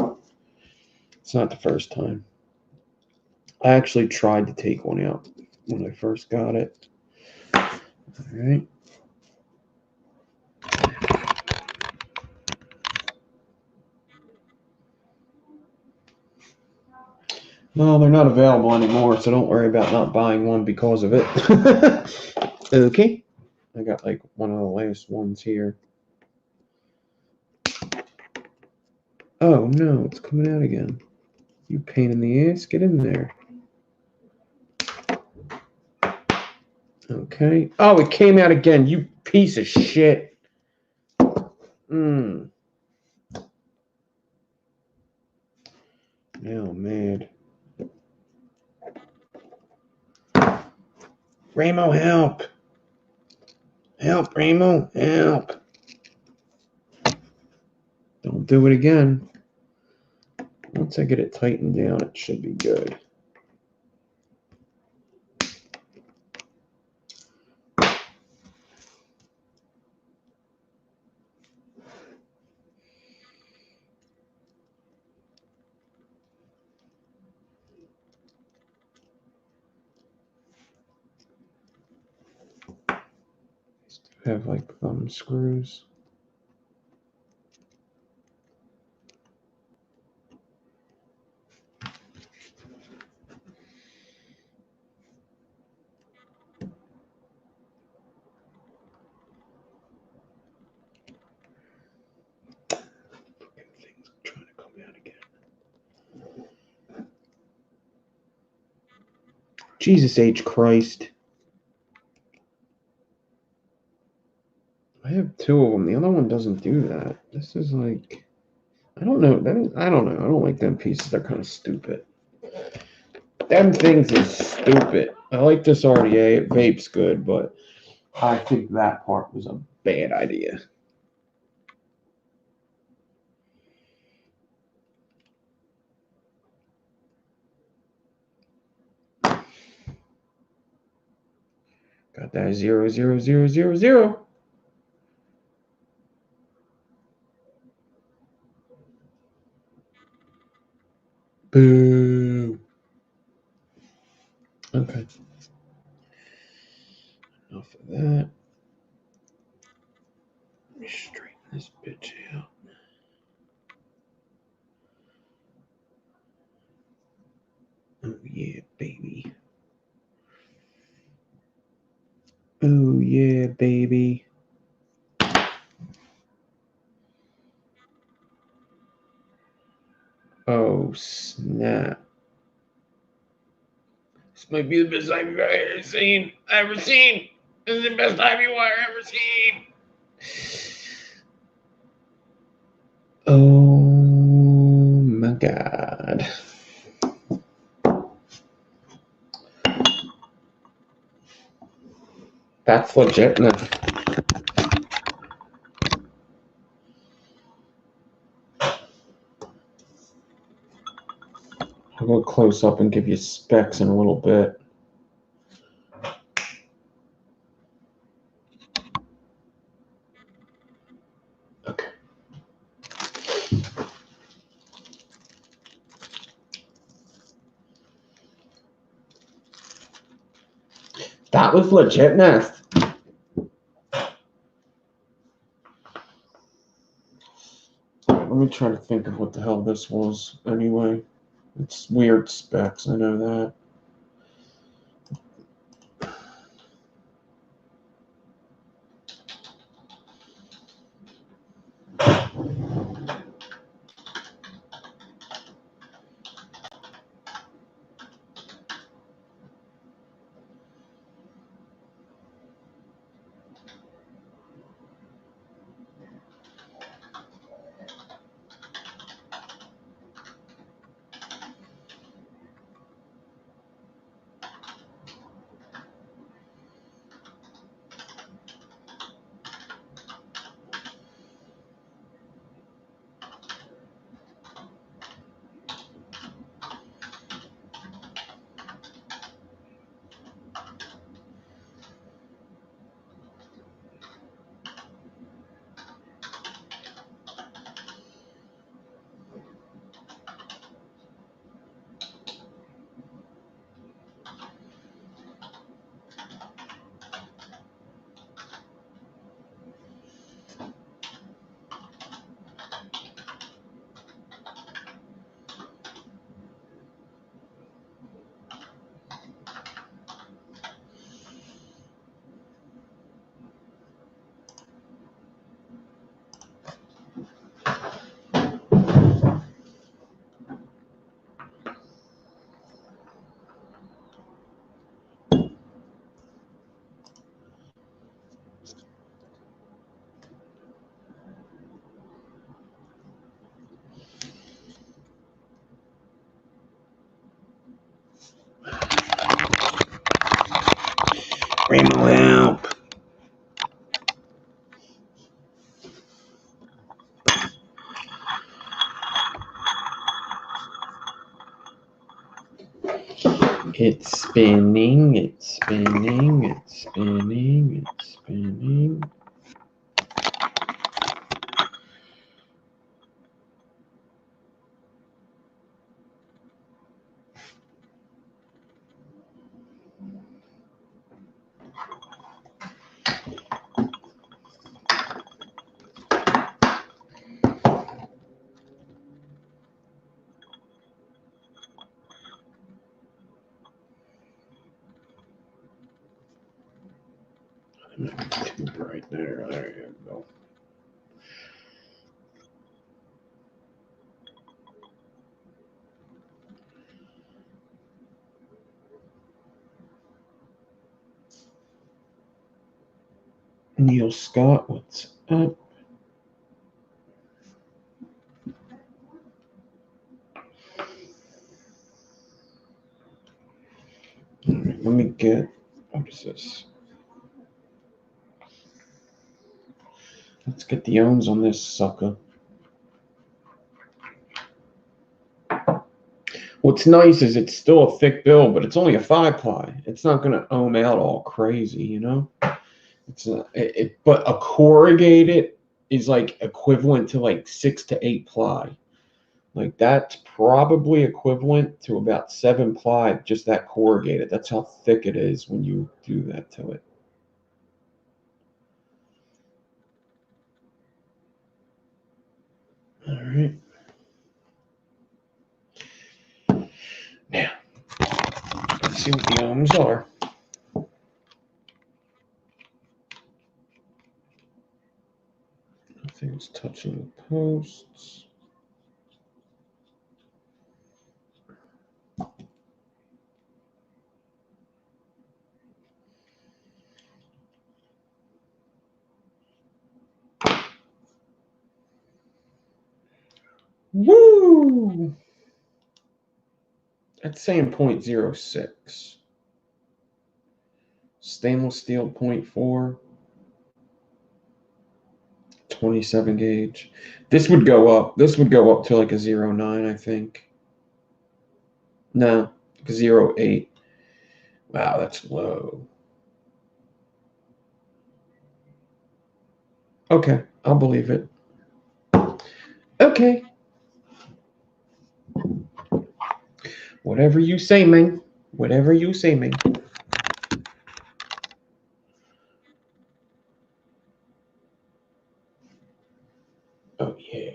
It's not the first time. I actually tried to take one out when I first got it. All right. Well, they're not available anymore, so don't worry about not buying one because of it. Okay. I got like one of the last ones here. Oh, no, it's coming out again. You pain in the ass. Get in there. Okay. Oh, it came out again. You piece of shit. Now I'm mad. Ramo, help. Help, Remo, help. Don't do it again. Once I get it tightened down, it should be good. Have like thumb screws. Things trying to come out again. Jesus H. Christ. I have two of them. The other one doesn't do that. This is like, I don't know. I don't know. I don't like them pieces. They're kind of stupid. Them things are stupid. I like this RDA. It vapes good, but I think that part was a bad idea. Got that 0, 0, 0, 0, 0. Boo. Okay. Enough of that. Let me straighten this bitch out. Oh yeah, baby. Oh yeah, baby. Oh snap. This might be the best IVY I've ever seen. This is the best IVY I've ever seen. Oh my god. That's legit now. I'll go close up and give you specs in a little bit. Okay. That was legitness. Let me try to think of what the hell this was anyway. It's weird specs, I know that. Remo, help. It's spinning, it's spinning, it's spinning, it's spinning. Too bright there. There you go. Neil Scott, what's up? All right, let me get, what is this? Let's get the ohms on this sucker. What's nice is it's still a thick build, but it's only a 5-ply. It's not going to ohm out all crazy, you know? It's not, but a corrugated is like equivalent to like 6 to 8 ply. Like that's probably equivalent to about 7 ply, just that corrugated. That's how thick it is when you do that to it. All right. Now, let's see what the ohms are. Nothing's touching the posts. Woo! That's saying 0.06. Stainless steel 0.4. 27 gauge. This would go up. This would go up to like a 0.9, I think. No, like a 0.8. Wow, that's low. Okay, I'll believe it. Okay. Whatever you say, man. Whatever you say, man. Oh, yeah.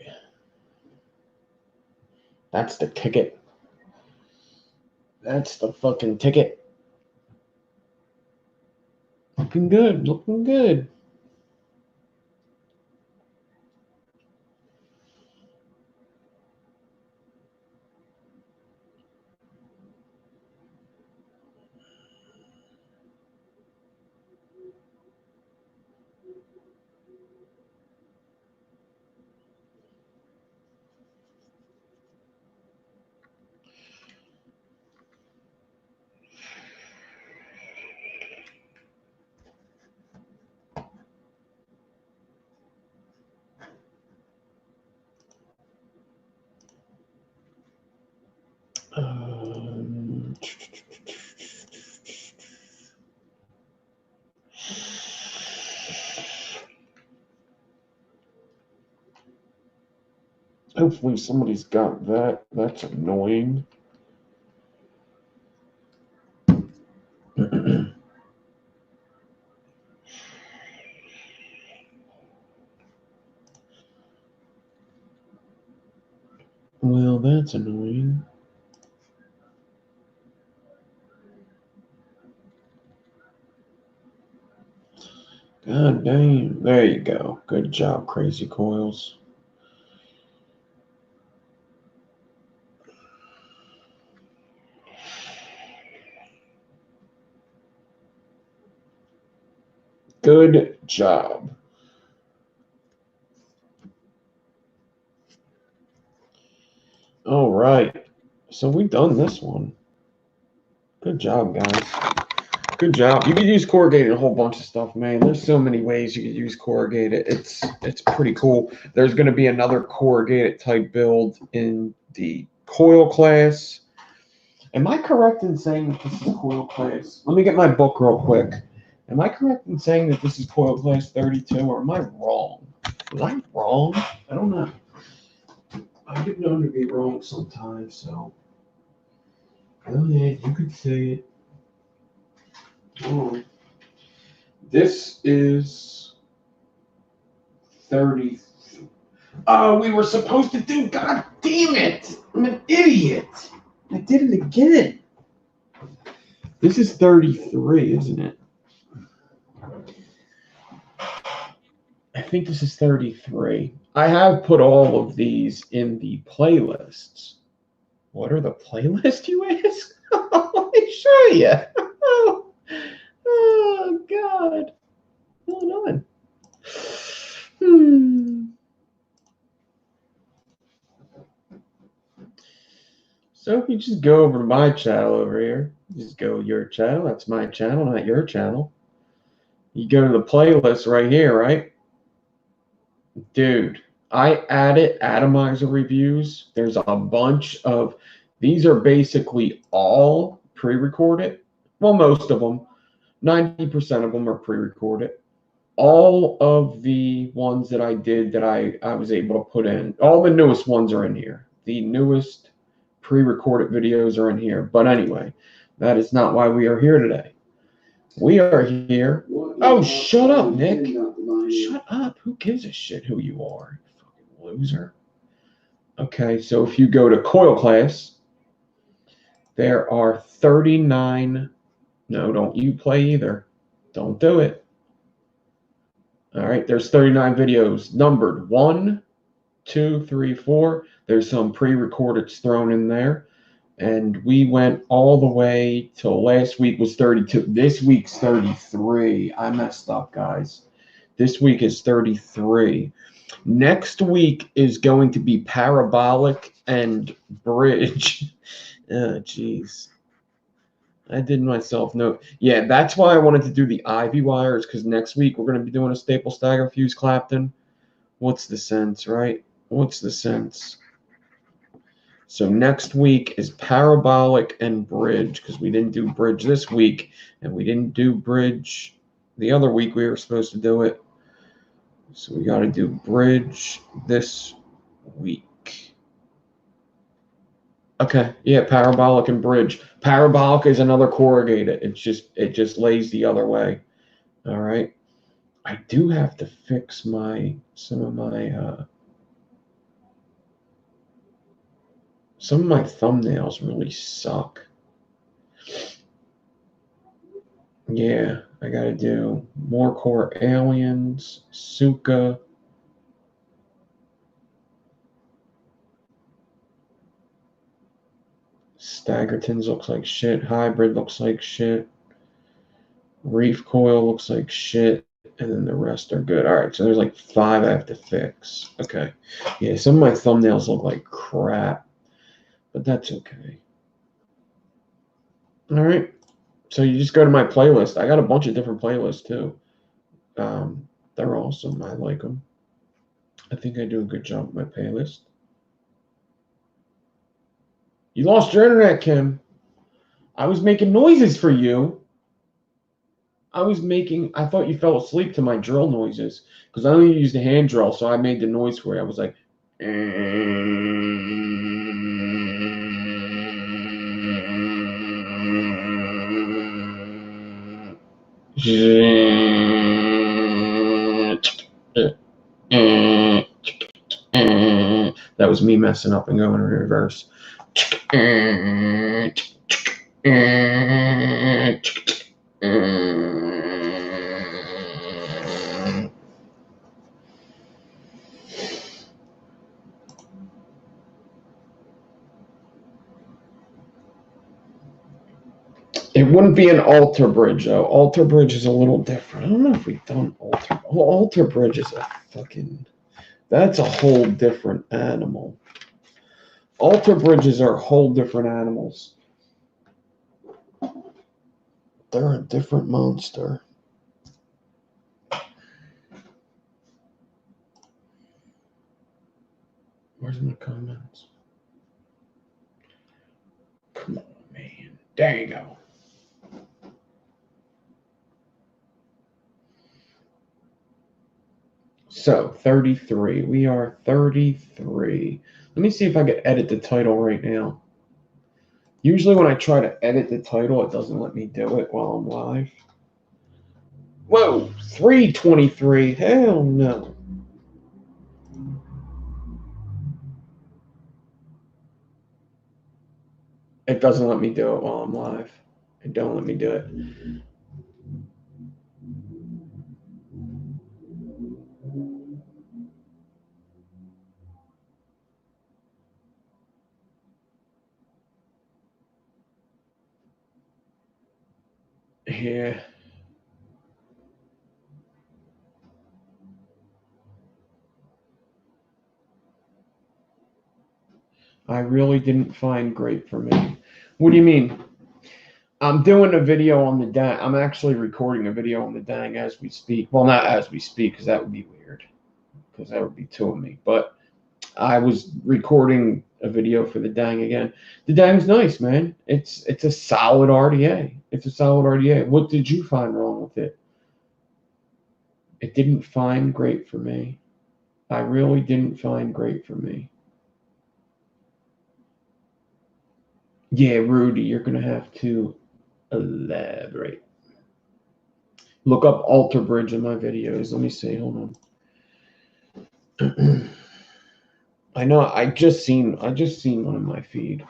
That's the ticket. That's the fucking ticket. Looking good. Looking good. Hopefully somebody's got that. That's annoying. Well, that's annoying. God damn. There you go. Good job, Crazy Coils. Good job. All right. So we've done this one. Good job, guys. Good job. You could use corrugated a whole bunch of stuff, man. There's so many ways you could use corrugated. It's pretty cool. There's going to be another corrugated type build in the coil class. Am I correct in saying that this is coilclass? Let me get my book real quick. Am I correct in saying that this is coilclass 32, or am I wrong? Was I wrong? I don't know. I get known to be wrong sometimes, so go ahead, you could say it. Oh. This is 30. Oh, we were supposed to do. God damn it! I'm an idiot. I did it again. This is 33, isn't it? I think this is 33. I have put all of these in the playlists. What are the playlists, you ask? Let me show you. Oh, God. Hold on. So if you just go over to my channel over here, just go your channel. That's my channel, not your channel. You go to the playlist right here, right? Dude, I added atomizer reviews. There's a bunch of, these are basically all pre-recorded. Well, most of them, 90% of them are pre-recorded. All of the ones that I did that I was able to put in, all the newest ones are in here. The newest pre-recorded videos are in here. But anyway, that is not why we are here today. We are here. Oh, shut up, Nick. Shut up. Who gives a shit who you are, you fucking loser? Okay, so if you go to coilclass, there are 39. No, don't you play either. Don't do it. All right, there's 39 videos numbered 1, 2, 3, 4. There's some pre-recordeds thrown in there. And we went all the way till last week was 32. This week's 33. I messed up, guys. This week is 33. Next week is going to be parabolic and bridge. Oh, jeez. I did myself note. Yeah, that's why I wanted to do the Ivy wires, because next week we're going to be doing a staple stagger fuse Clapton. What's the sense, right? What's the sense? So next week is parabolic and bridge, because we didn't do bridge this week, and we didn't do bridge the other week we were supposed to do it. So we got to do bridge this week. Okay, yeah, parabolic and bridge. Parabolic is another corrugated. It just lays the other way. All right. I do have to fix some of my thumbnails really suck. Yeah, I gotta do more core aliens, Suka. Staggertons looks like shit. Hybrid looks like shit. Reef coil looks like shit. And then the rest are good. All right, so there's like 5 I have to fix. Okay. Yeah, some of my thumbnails look like crap, but that's okay. All right. So you just go to my playlist. I got a bunch of different playlists too. They're awesome. I like them. I think I do a good job with my playlist. You lost your internet, Kim. I was making noises for you. I thought you fell asleep to my drill noises, because I only used a hand drill, so I made the noise for you. I was like, that was me messing up and going in reverse. It wouldn't be an alter bridge, though. Alter bridge is a little different. I don't know if we've done alter. Well, alter bridge is a fucking... That's a whole different animal. Alter bridges are whole different animals. They're a different monster. Where's my comments? Come on, man. There you go. So 33. We are 33. Let me see if I can edit the title right now. Usually when I try to edit the title, it doesn't let me do it while I'm live. Whoa, 323. Hell no. It doesn't let me do it while I'm live. It don't let me do it. Yeah. I really didn't find great for me. What do you mean? I'm doing a video on the dang. I'm actually recording a video on the dang as we speak. Well, not as we speak, because that would be weird. Because that would be two of me. But I was recording a video for the dang again. The dang's nice, man. It's a solid RDA. It's a solid RDA. What did you find wrong with it? It didn't find great for me. I really didn't find great for me. Yeah, Rudy, you're gonna have to elaborate. Look up Alter Bridge in my videos. Let me see. Hold on. I know. I just seen one in my feed.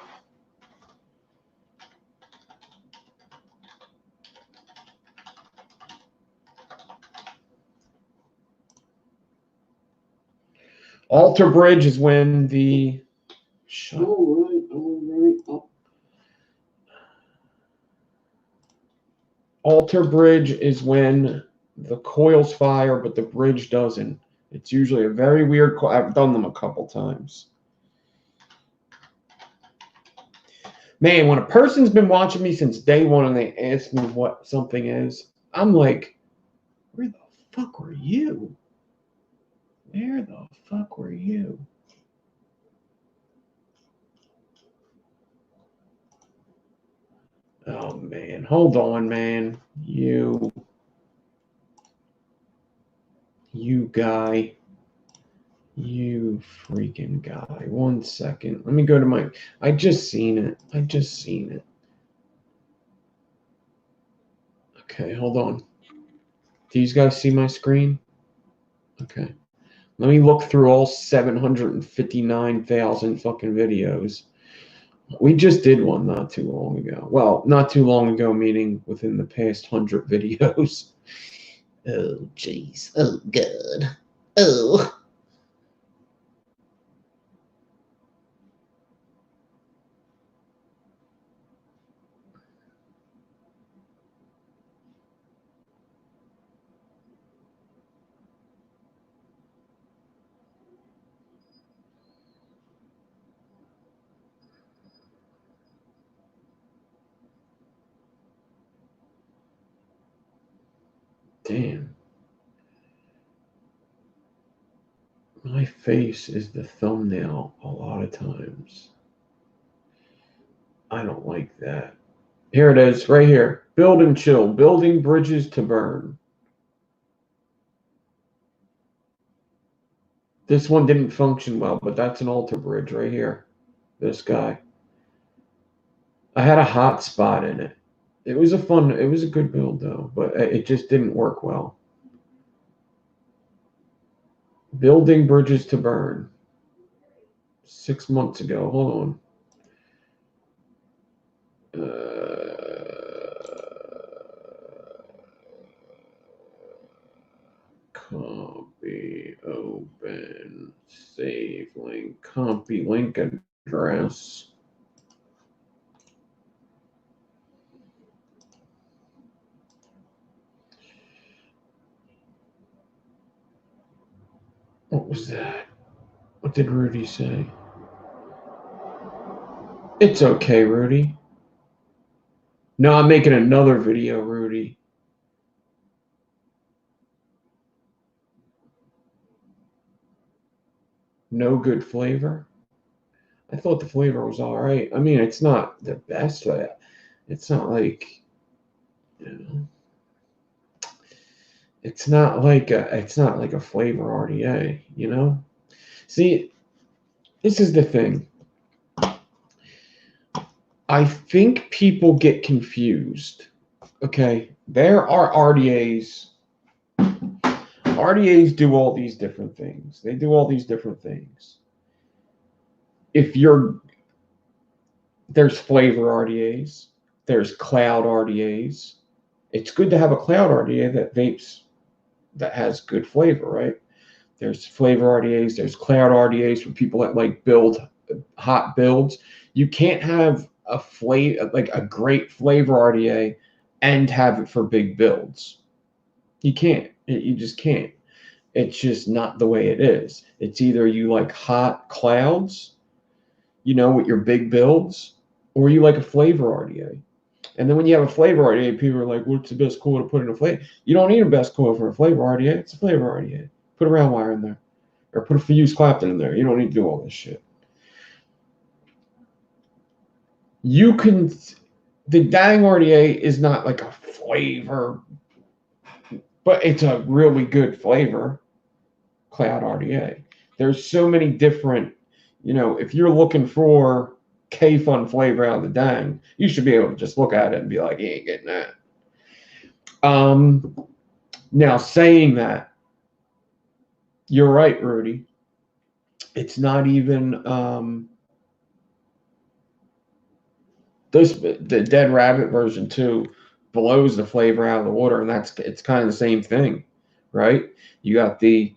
Alter Bridge is when the. Alter Bridge is when the coils fire, but the bridge doesn't. It's usually a very weird. I've done them a couple times. Man, when a person's been watching me since day one and they ask me what something is, I'm like, where the fuck were you? Where the fuck were you? Oh, man. Hold on, man. You guy. You freaking guy. 1 second. Let me go to my... I just seen it. Okay, hold on. Do you guys see my screen? Okay. Let me look through all 759,000 fucking videos. We just did one not too long ago. Well, not too long ago, meaning within the past 100 videos. Oh, jeez. Oh, God. Oh. Damn. My face is the thumbnail a lot of times. I don't like that. Here it is, right here. Build and chill. Building bridges to burn. This one didn't function well, but that's an alter bridge right here. This guy. I had a hot spot in it. It was a good build though, but it just didn't work well. Building bridges to burn. 6 months ago. Hold on. Copy, open, save link, copy link address. What was that? What did Rudy say? It's okay, Rudy. No, I'm making another video, Rudy. No good flavor? I thought the flavor was all right. I mean, it's not the best. It's not like, you know, it's not like a flavor RDA, you know? See, this is the thing. I think people get confused. Okay, there are RDAs. RDAs do all these different things. They do all these different things. There's flavor RDAs, there's cloud RDAs. It's good to have a cloud RDA that has good flavor, right? There's flavor RDAs, there's cloud RDAs for people that like build hot builds. You can't have a great flavor RDA and have it for big builds. You can't. You just can't. It's just not the way it is. It's either you like hot clouds, with your big builds, or you like a flavor RDA. And then when you have a flavor RDA, people are like, what's the best coil to put in a flavor? You don't need a best coil for a flavor RDA. It's a flavor RDA. Put a round wire in there. Or put a fused Clapton in there. You don't need to do all this shit. The Dang RDA is not like a flavor, but it's a really good flavor cloud RDA. There's so many different, if you're looking for K-Fun flavor out of the Dang, you should be able to just look at it and be like, you ain't getting that. Now, saying that, you're right, Rudy. It's not even the Dead Rabbit version 2 blows the flavor out of the water, and it's kind of the same thing, right? You got the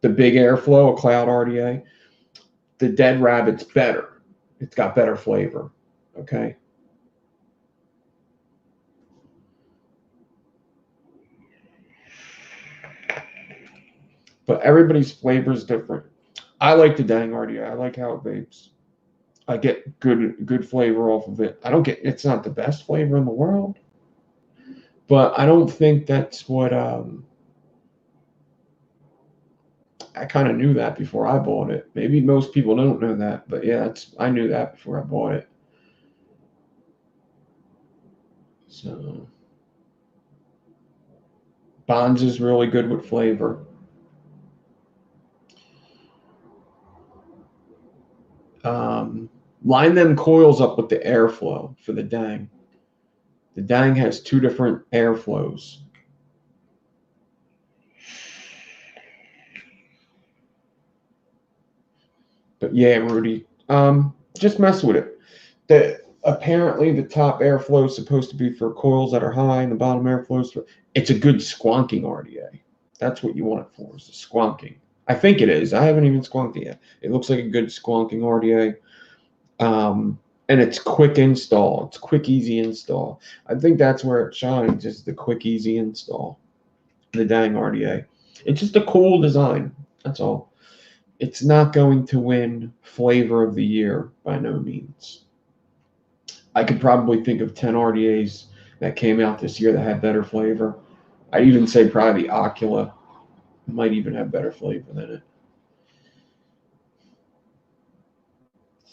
big airflow, a cloud RDA. The Dead Rabbit's better. It's got better flavor, okay? But everybody's flavor is different. I like the Dang RDA. I like how it vapes. I get good flavor off of it. It's not the best flavor in the world, but I don't think that's what I kind of knew that before I bought it. Maybe most people don't know that, but yeah, I knew that before I bought it. So Bonds is really good with flavor. Line them coils up with the airflow for the Dang. The Dang has 2 different airflows. But yeah, Rudy, just mess with it. Apparently the top airflow is supposed to be for coils that are high, and the bottom airflow is it's a good squonking RDA. That's what you want it for, is the squonking. I think it is. I haven't even squonked it yet. It looks like a good squonking RDA. And it's quick install. It's quick, easy install. I think that's where it shines, is the quick, easy install. The Dang RDA. It's just a cool design. That's all. It's not going to win flavor of the year by no means. I could probably think of 10 RDAs that came out this year that had better flavor. I'd even say probably the Ocula might even have better flavor than it.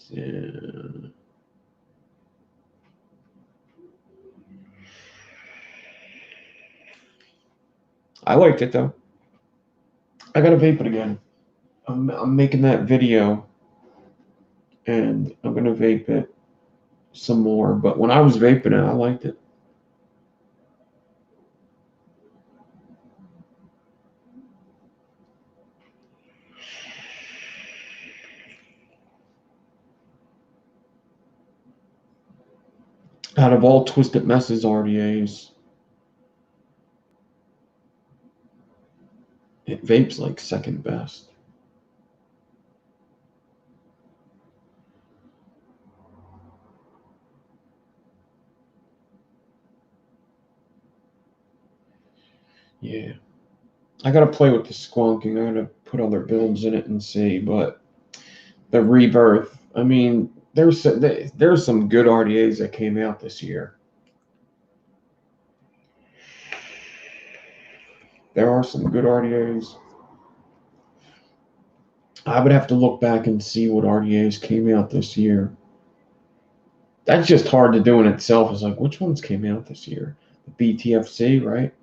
Yeah. I liked it though. I gotta vape it again. I'm making that video, and I'm gonna vape it some more. But when I was vaping it, I liked it. Out of all Twisted Messes RDAs, it vapes like second best. Yeah. I gotta play with the squonking. I gotta put other builds in it and see. But the Rebirth, I mean, there's some good RDAs that came out this year. There are some good RDAs. I would have to look back and see what RDAs came out this year. That's just hard to do in itself. It's like, which ones came out this year? The BTFC, right?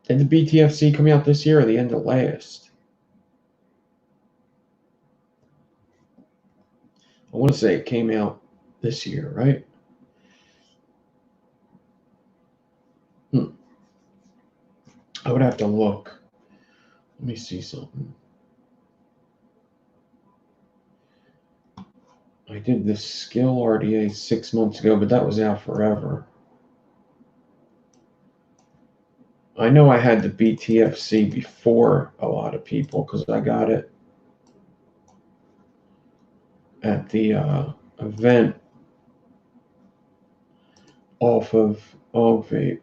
Did the BTFC come out this year or the end of last? I want to say it came out this year, right? I would have to look. Let me see something. I did this skill RDA 6 months ago, but that was out forever. I know I had the BTFC before a lot of people because I got it at the event off of Vape.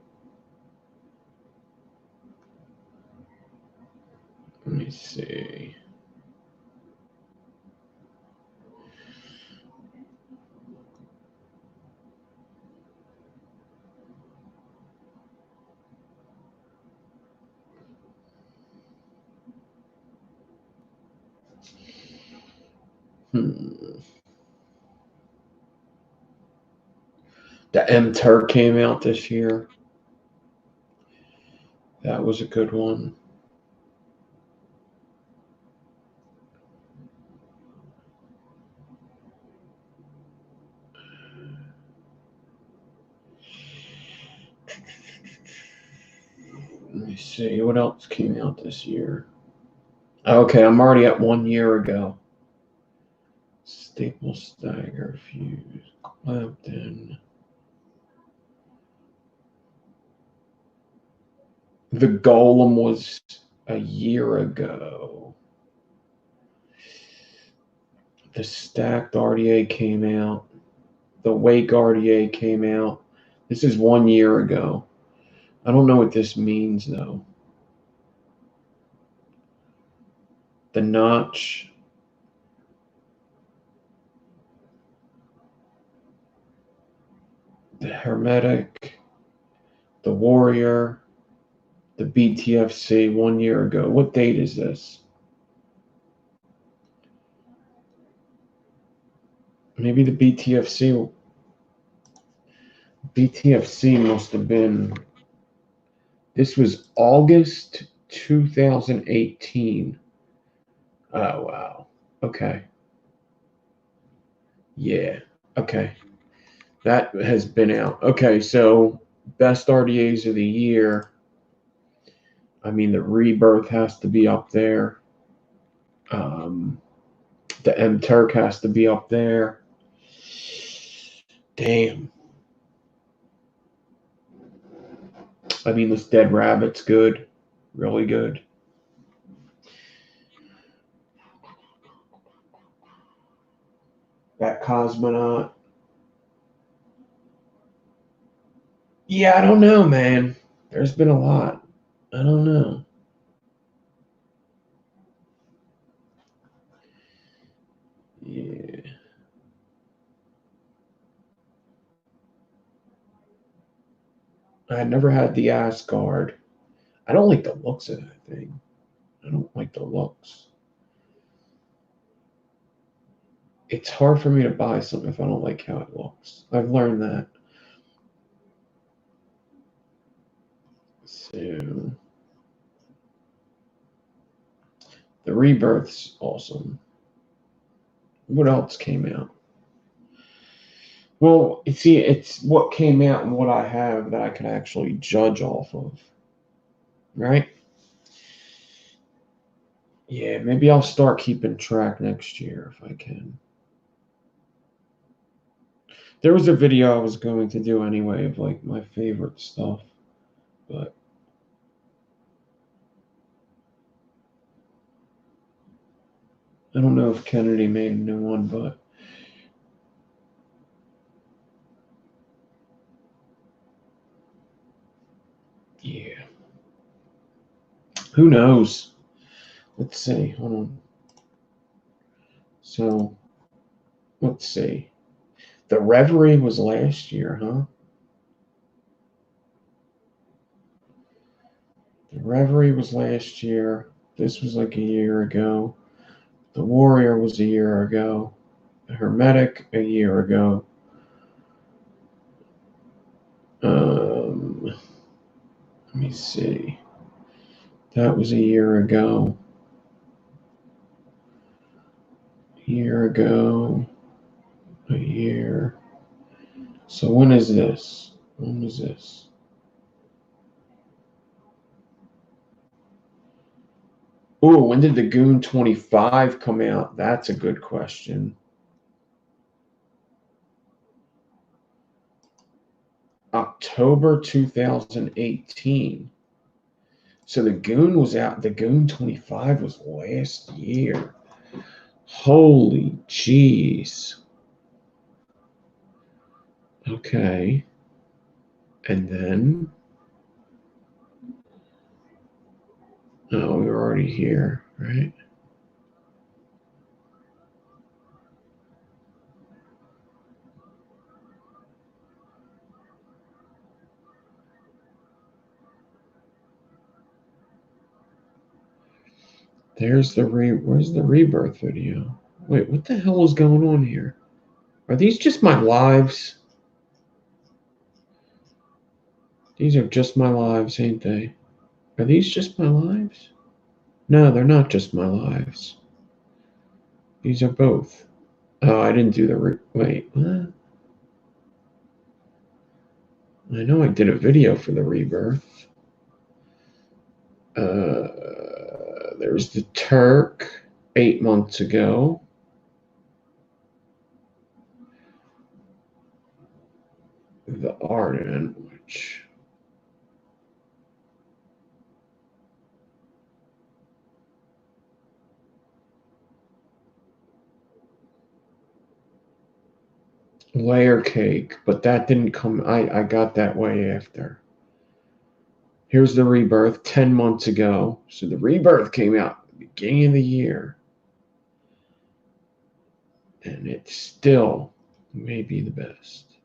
Let me see. The M-Tur came out this year. That was a good one. Let me see. What else came out this year? Okay, I'm already at 1 year ago. Staple Stagger Fuse. Clapton. The Golem was a year ago. The Stacked RDA came out. The Wake RDA came out. This is 1 year ago. I don't know what this means, though. The Notch. The Hermetic. The Warrior. The BTFC 1 year ago. What date is this? Maybe the BTFC must have been, this was August 2018. Oh, wow. Okay. Yeah. Okay. That has been out. Okay, so best RDAs of the year. I mean, the Rebirth has to be up there. The M-Turk has to be up there. Damn. I mean, this Dead Rabbit's good. Really good. That Cosmonaut. Yeah, I don't know, man. There's been a lot. I don't know. Yeah. I never had the Asgard. I don't like the looks of that thing. I don't like the looks. It's hard for me to buy something if I don't like how it looks. I've learned that. So the Rebirth's awesome. What else came out? Well, you see, it's what came out and what I have that I can actually judge off of. Right? Yeah, maybe I'll start keeping track next year if I can. There was a video I was going to do anyway of like my favorite stuff, but I don't know if Kennedy made a new one, but yeah. Who knows? Let's see. Hold on. So, let's see. The Reverie was last year, huh? The Reverie was last year. This was like a year ago. The Warrior was a year ago. Hermetic a year ago. Let me see. That was a year ago. A year. So when is this? When was this? Oh, when did the Goon 25 come out? That's a good question. October 2018. So the Goon was out. The Goon 25 was last year. Holy jeez. Okay. And then, oh, we were already here, right? Where's the rebirth video? Wait, what the hell is going on here? Are these just my lives? These are just my lives, ain't they? Are these just my lives? No, they're not just my lives. These are both. Oh, I didn't do the wait, what? I know I did a video for the rebirth. There's the Turk 8 months ago. The Arden, which layer cake, but that didn't come. I got that way after. Here's the rebirth 10 months ago. So the rebirth came out at the beginning of the year. And it still may be the best.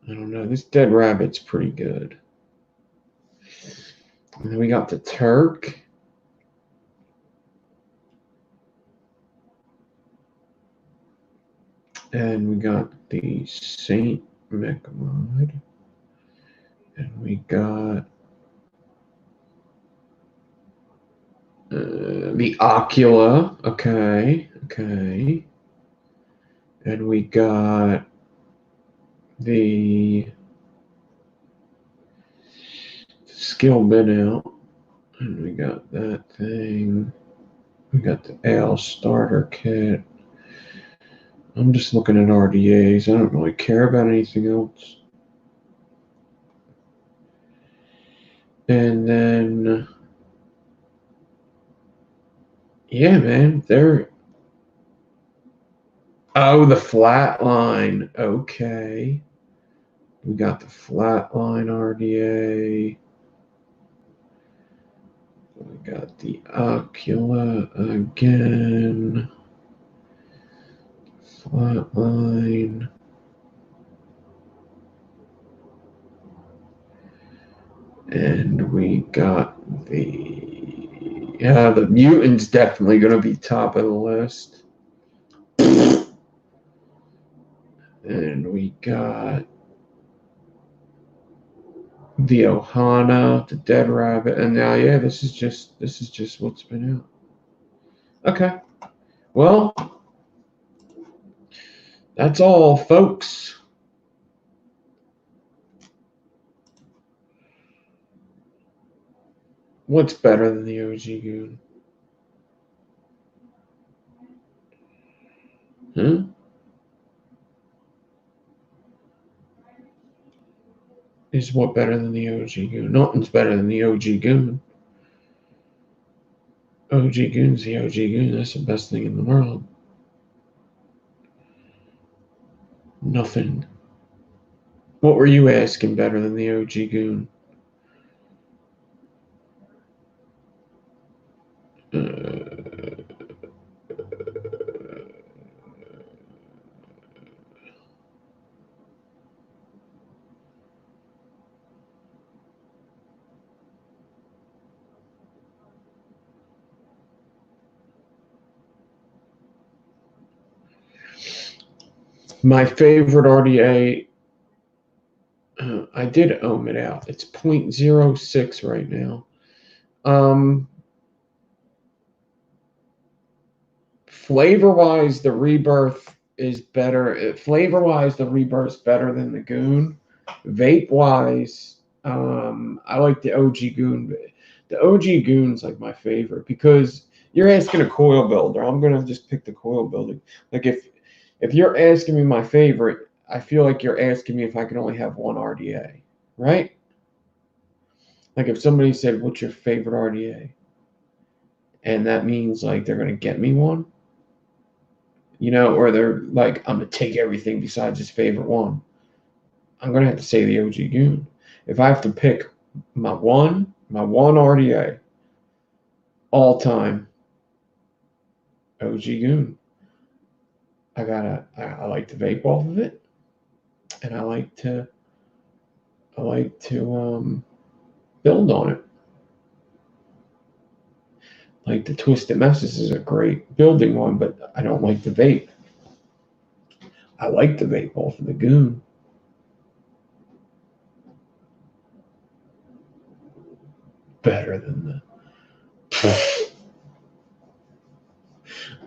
I don't know. This Dead Rabbit's pretty good. And then we got the Turk. And we got the Saint Mechamod. And we got the Ocula. Okay. And we got the skill bin out. And we got that thing. We got the Ale starter kit. I'm just looking at RDAs. I don't really care about anything else. And then, yeah, man, oh, the flatline. Okay. We got the flatline RDA. We got the Ocula again. Flatline. And we got the mutant's definitely going to be top of the list. And we got the Ohana, the Dead Rabbit, and now, yeah, this is just what's been out. Okay. Well, that's all, folks. What's better than the OG Goon? Huh? Is what better than the OG Goon? Nothing's better than the OG Goon. OG Goon's the OG Goon. That's the best thing in the world. Nothing. What were you asking better than the OG Goon? My favorite RDA, I did ohm it out. It's 0.06 right now. Flavor-wise, the Rebirth is better. Flavor-wise, the Rebirth's better than the Goon. Vape-wise, I like the OG Goon. The OG Goon's like my favorite because you're asking a coil builder. I'm gonna just pick the coil builder. Like if you're asking me my favorite, I feel like you're asking me if I can only have one RDA, right? Like if somebody said, "What's your favorite RDA?" and that means like they're gonna get me one, you know, or they're like, "I'm gonna take everything besides his favorite one." I'm gonna have to say the OG Goon. If I have to pick my one RDA all time, OG Goon. I like to vape off of it, and I like to build on it. Like the Twisted Messes is a great building one, but I don't like the vape. I like the vape off of the Goon. Better than the.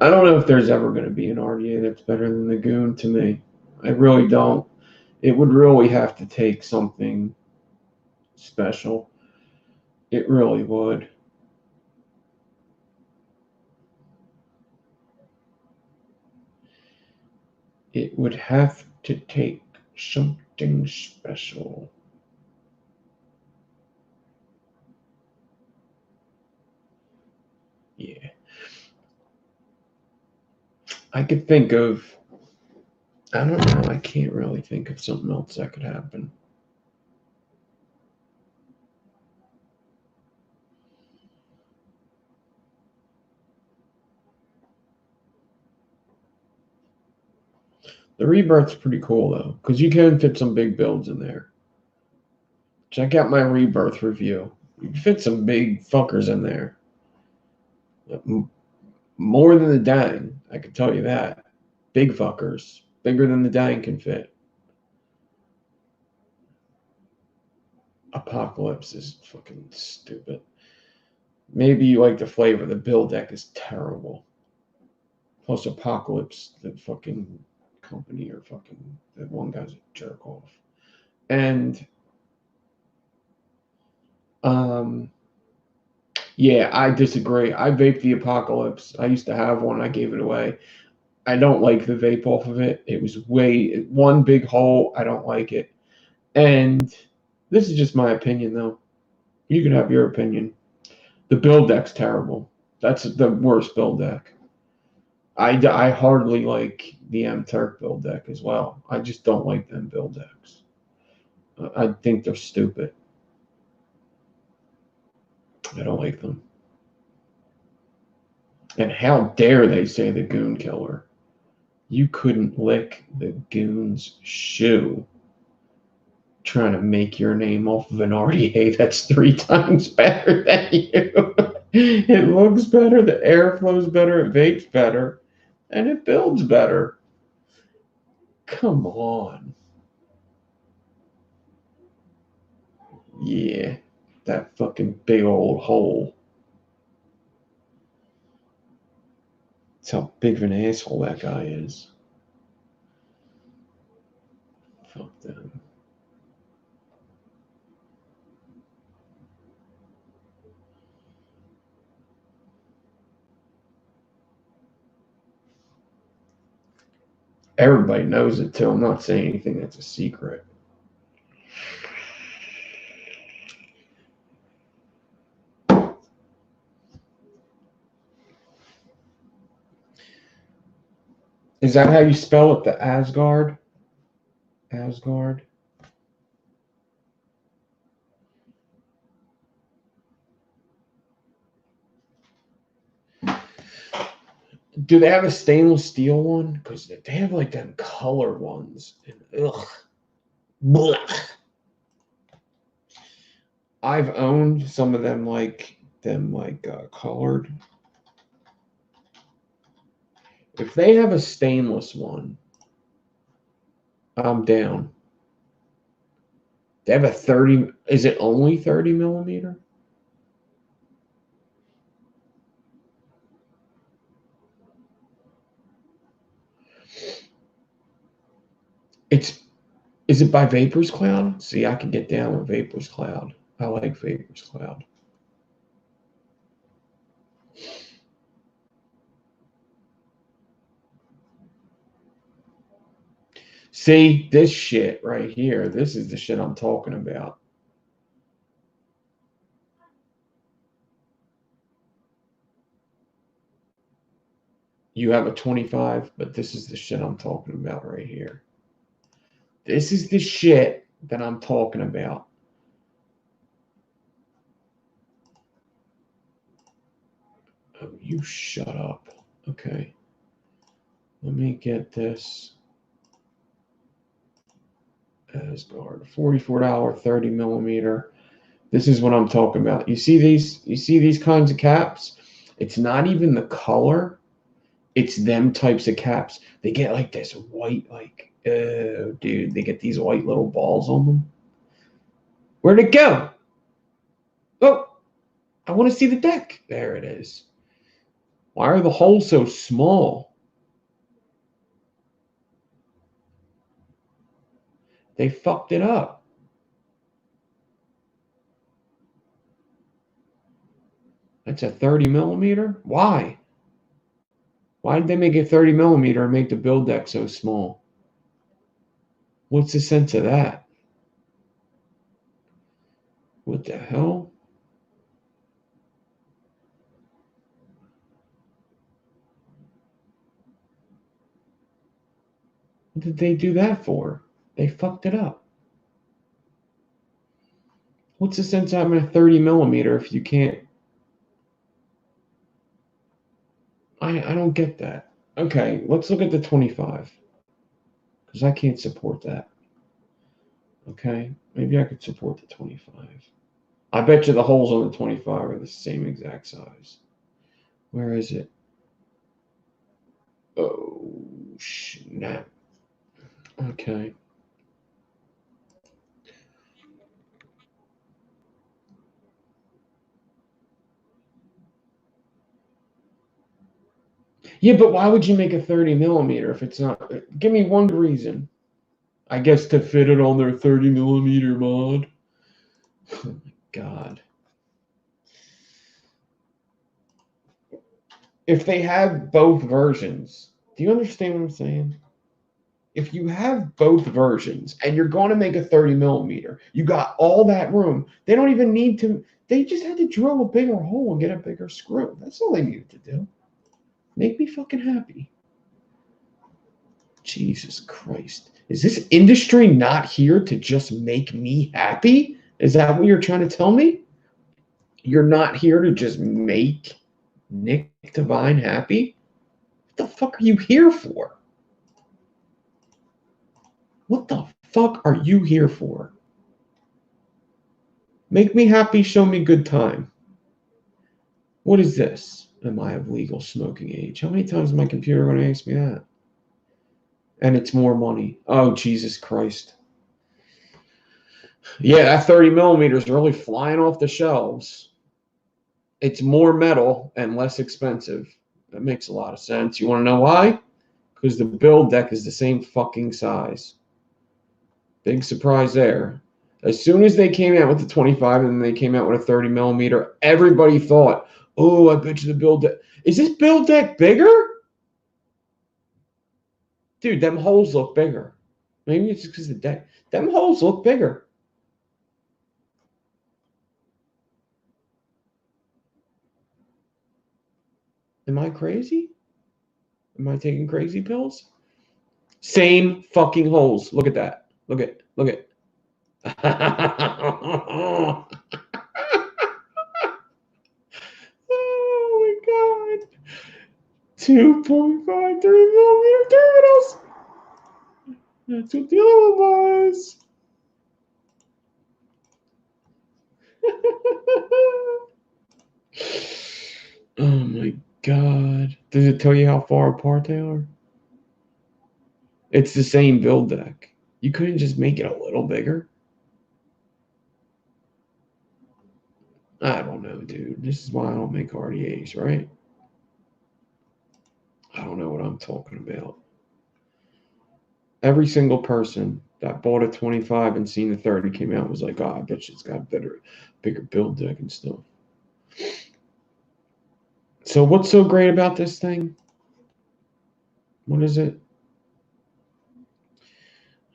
I don't know if there's ever going to be an RDA that's better than the Goon to me. I really don't. It would really have to take something special. It really would. It would have to take something special. Yeah. I could think of, I don't know, I can't really think of something else that could happen. The Rebirth's pretty cool though, because you can fit some big builds in there. Check out my Rebirth review. You can fit some big fuckers in there. More than the Dang, I can tell you that. Big fuckers. Bigger than the Dang can fit. Apocalypse is fucking stupid. Maybe you like the flavor. The build deck is terrible. Plus Apocalypse, the fucking company or fucking that one guy's a jerk off. And yeah, I disagree. I vape the Apocalypse. I used to have one. I gave it away. I don't like the vape off of it. It was one big hole. I don't like it. And this is just my opinion, though. You can have your opinion. The build deck's terrible. That's the worst build deck. I hardly like the M Turk build deck as well. I just don't like them build decks. I think they're stupid. I don't like them. And how dare they say the Goon Killer? You couldn't lick the Goon's shoe trying to make your name off of an RDA that's 3 times better than you. It looks better, the air flows better, it vapes better, and it builds better. Come on. Yeah, that fucking big old hole. That's how big of an asshole that guy is. Fuck them. Everybody knows it too. I'm not saying anything that's a secret. Is that how you spell it? The Asgard? Asgard? Do they have a stainless steel one? Because they have like them color ones. And, ugh. Blah. I've owned some of them colored. If they have a stainless one, I'm down. They have a 30. Is it only 30 millimeter? Is it by Vapors Cloud? See, I can get down with Vapors Cloud. I like Vapors Cloud. See, this shit right here, this is the shit I'm talking about. You have a 25, but this is the shit I'm talking about right here. This is the shit that I'm talking about. Oh, you shut up. Okay. Let me get this. Asgard, $44, 30 millimeter. This is what I'm talking about. You see these kinds of caps? It's not even the color. It's them types of caps. They get like this white, like, oh, dude, they get these white little balls on them. Where'd it go? Oh, I want to see the deck. There it is. Why are the holes so small? They fucked it up. That's a 30 millimeter? Why? Why did they make it 30 millimeter and make the build deck so small? What's the sense of that? What the hell? What did they do that for? They fucked it up. What's the sense of having a 30 millimeter if you can't? I don't get that. Okay, let's look at the 25. Because I can't support that. Okay, maybe I could support the 25. I bet you the holes on the 25 are the same exact size. Where is it? Oh, snap. Okay. Yeah, but why would you make a 30 millimeter if it's not? Give me one reason. I guess to fit it on their 30 millimeter mod. Oh my God. If they have both versions, do you understand what I'm saying? If you have both versions and you're going to make a 30 millimeter, you got all that room. They don't even need to, they just had to drill a bigger hole and get a bigger screw. That's all they needed to do. Make me fucking happy. Jesus Christ. Is this industry not here to just make me happy? Is that what you're trying to tell me? You're not here to just make Nick Devine happy? What the fuck are you here for? What the fuck are you here for? Make me happy, show me good time. What is this? Am I of legal smoking age? How many times is my computer going to ask me that? And it's more money. Oh, Jesus Christ. Yeah, that 30 millimeters is really flying off the shelves. It's more metal and less expensive. That makes a lot of sense. You want to know why? Because the build deck is the same fucking size. Big surprise there. As soon as they came out with the 25 and then they came out with a 30 millimeter, everybody thought, oh, I bet you the build deck. Is this build deck bigger? Dude, them holes look bigger. Maybe it's just because the deck. Them holes look bigger. Am I crazy? Am I taking crazy pills? Same fucking holes. Look at that. Look at. Oh my God. 2.53 millimeter terminals. That's what the other one was. Oh my God. Does it tell you how far apart they are? It's the same build deck. You couldn't just make it a little bigger? I don't know, dude. This is why I don't make RDAs, right? I don't know what I'm talking about. Every single person that bought a 25 and seen the 30 came out was like, oh, I bet you it's got bigger build deck and stuff. So what's so great about this thing? What is it?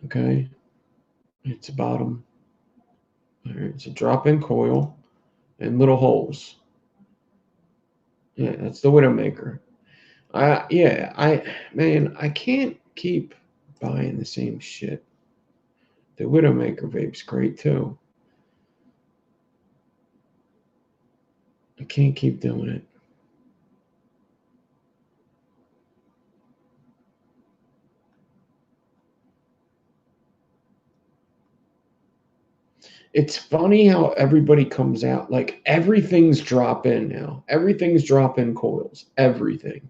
Okay. It's a bottom. All right, it's a drop-in coil and little holes. Yeah, that's the Widowmaker. Man, I can't keep buying the same shit. The Widowmaker vape's great too. I can't keep doing it. It's funny how everybody comes out, like everything's drop-in now. Everything's drop-in coils. Everything.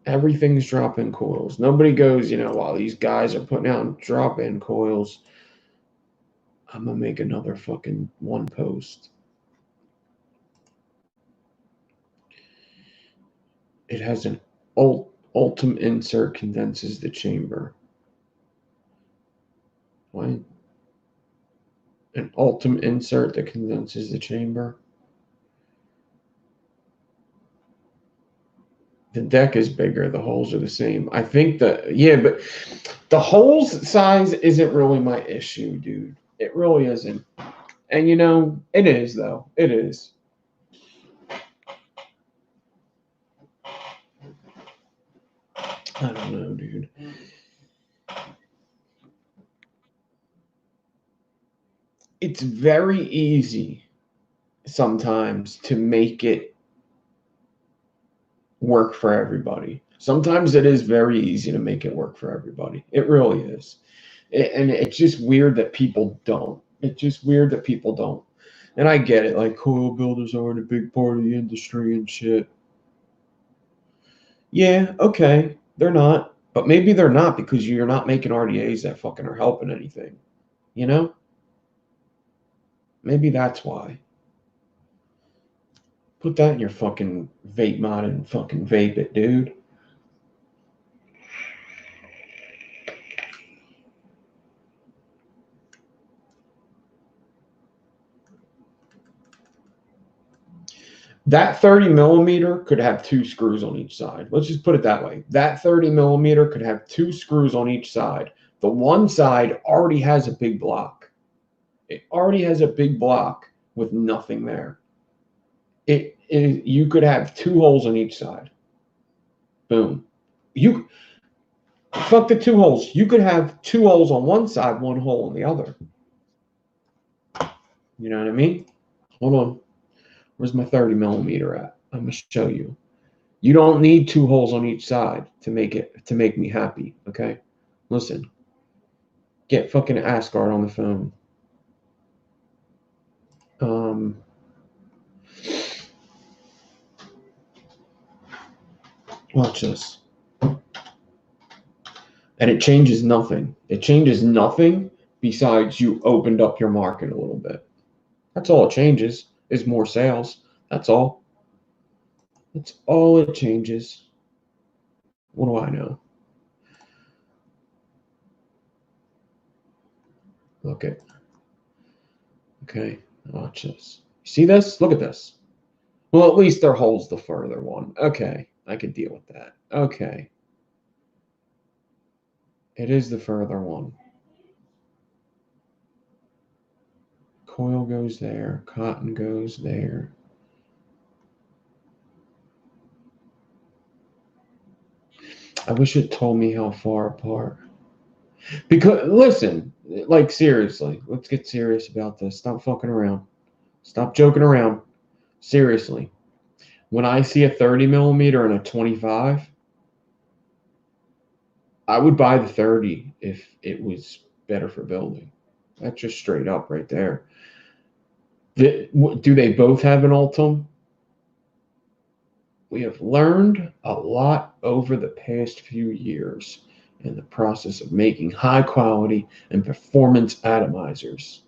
Everything's drop-in coils. Nobody goes, while these guys are putting out drop-in coils, I'm going to make another fucking one post. It has an Ultim insert, condenses the chamber. What? An Ultim insert that condenses the chamber. The deck is bigger. The holes are the same. I think but the holes size isn't really my issue, dude. It really isn't. And it is though. It is. I don't know, dude. It's very easy sometimes to make it work for everybody. Sometimes it is very easy to make it work for everybody. It really is. And it's just weird that people don't. It's just weird that people don't. And I get it. Like, coil builders aren't a big part of the industry and shit. Yeah, okay. They're not. But maybe they're not because you're not making RDAs that fucking are helping anything. You know? Maybe that's why. Put that in your fucking vape mod and fucking vape it, dude. That 30 millimeter could have 2 screws on each side. Let's just put it that way. That 30 millimeter could have 2 screws on each side. The one side already has a big block. It already has a big block with nothing there. You could have 2 holes on each side. Boom. Fuck the 2 holes. You could have 2 holes on one side, 1 hole on the other. You know what I mean? Hold on. Where's my 30 millimeter at? I'm gonna show you. You don't need 2 holes on each side to make me happy. Okay? Listen. Get fucking Asgard on the phone. Watch this. And it changes nothing. It changes nothing besides you opened up your market a little bit. That's all it changes, is more sales. That's all. That's all it changes. What do I know? Look at. Okay, watch this. You see this? Look at this. Well, at least their hole's the further one. Okay, I can deal with that. Okay. It is the further one. Coil goes there. Cotton goes there. I wish it told me how far apart. Because, listen, like, seriously, let's get serious about this. Stop fucking around. Stop joking around. Seriously. When I see a 30 millimeter and a 25, I would buy the 30 if it was better for building. That's just straight up right there. Do they both have an Ultim? We have learned a lot over the past few years in the process of making high quality and performance atomizers.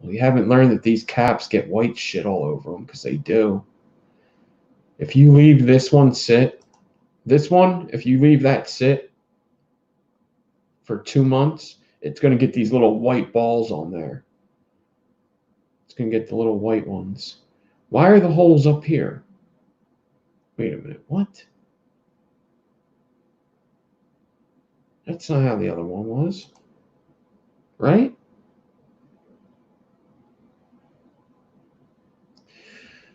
We haven't learned that these caps get white shit all over them, because they do. If you leave this one sit, if you leave that sit for 2 months, it's going to get these little white balls on there. It's going to get the little white ones. Why are the holes up here? Wait a minute, what? That's not how the other one was, right?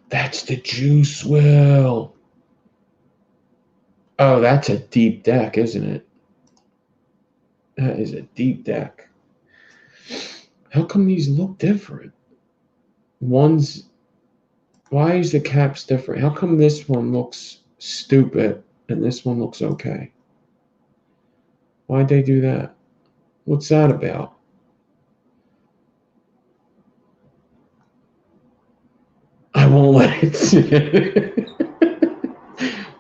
That's the juice well. Oh, that's a deep deck, isn't it? That is a deep deck. How come these look different? Why is the caps different? How come this one looks stupid and this one looks okay? Why'd they do that? What's that about? I won't let it sit.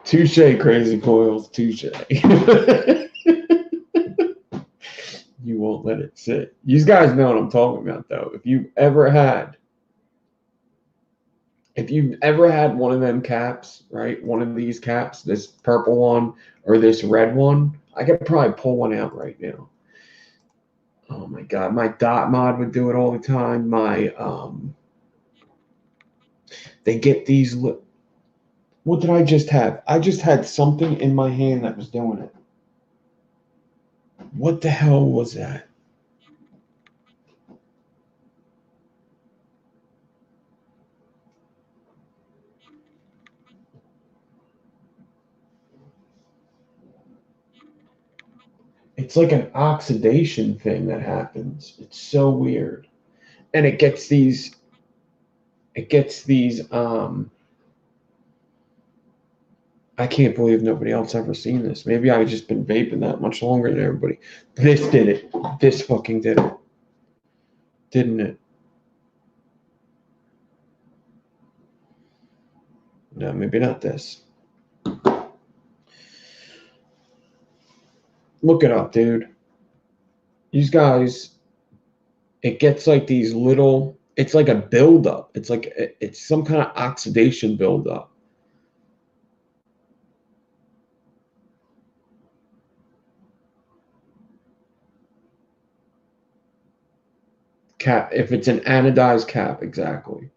Touche, Crazy Coils, touche. You won't let it sit. You guys know what I'm talking about, though. If you've ever had one of them caps, right? One of these caps, this purple one or this red one, I could probably pull one out right now. Oh my God, my dot mod would do it all the time. They get these. What did I just have? I just had something in my hand that was doing it. What the hell was that? It's like an oxidation thing that happens. It's so weird. And it gets these I can't believe nobody else ever seen this. Maybe I've just been vaping that much longer than everybody. This did it. This fucking did it. Didn't it? No, maybe not this. Look it up, dude. These guys, it gets like these little, it's like a buildup. It's some kind of oxidation buildup. Cap, if it's an anodized cap, exactly.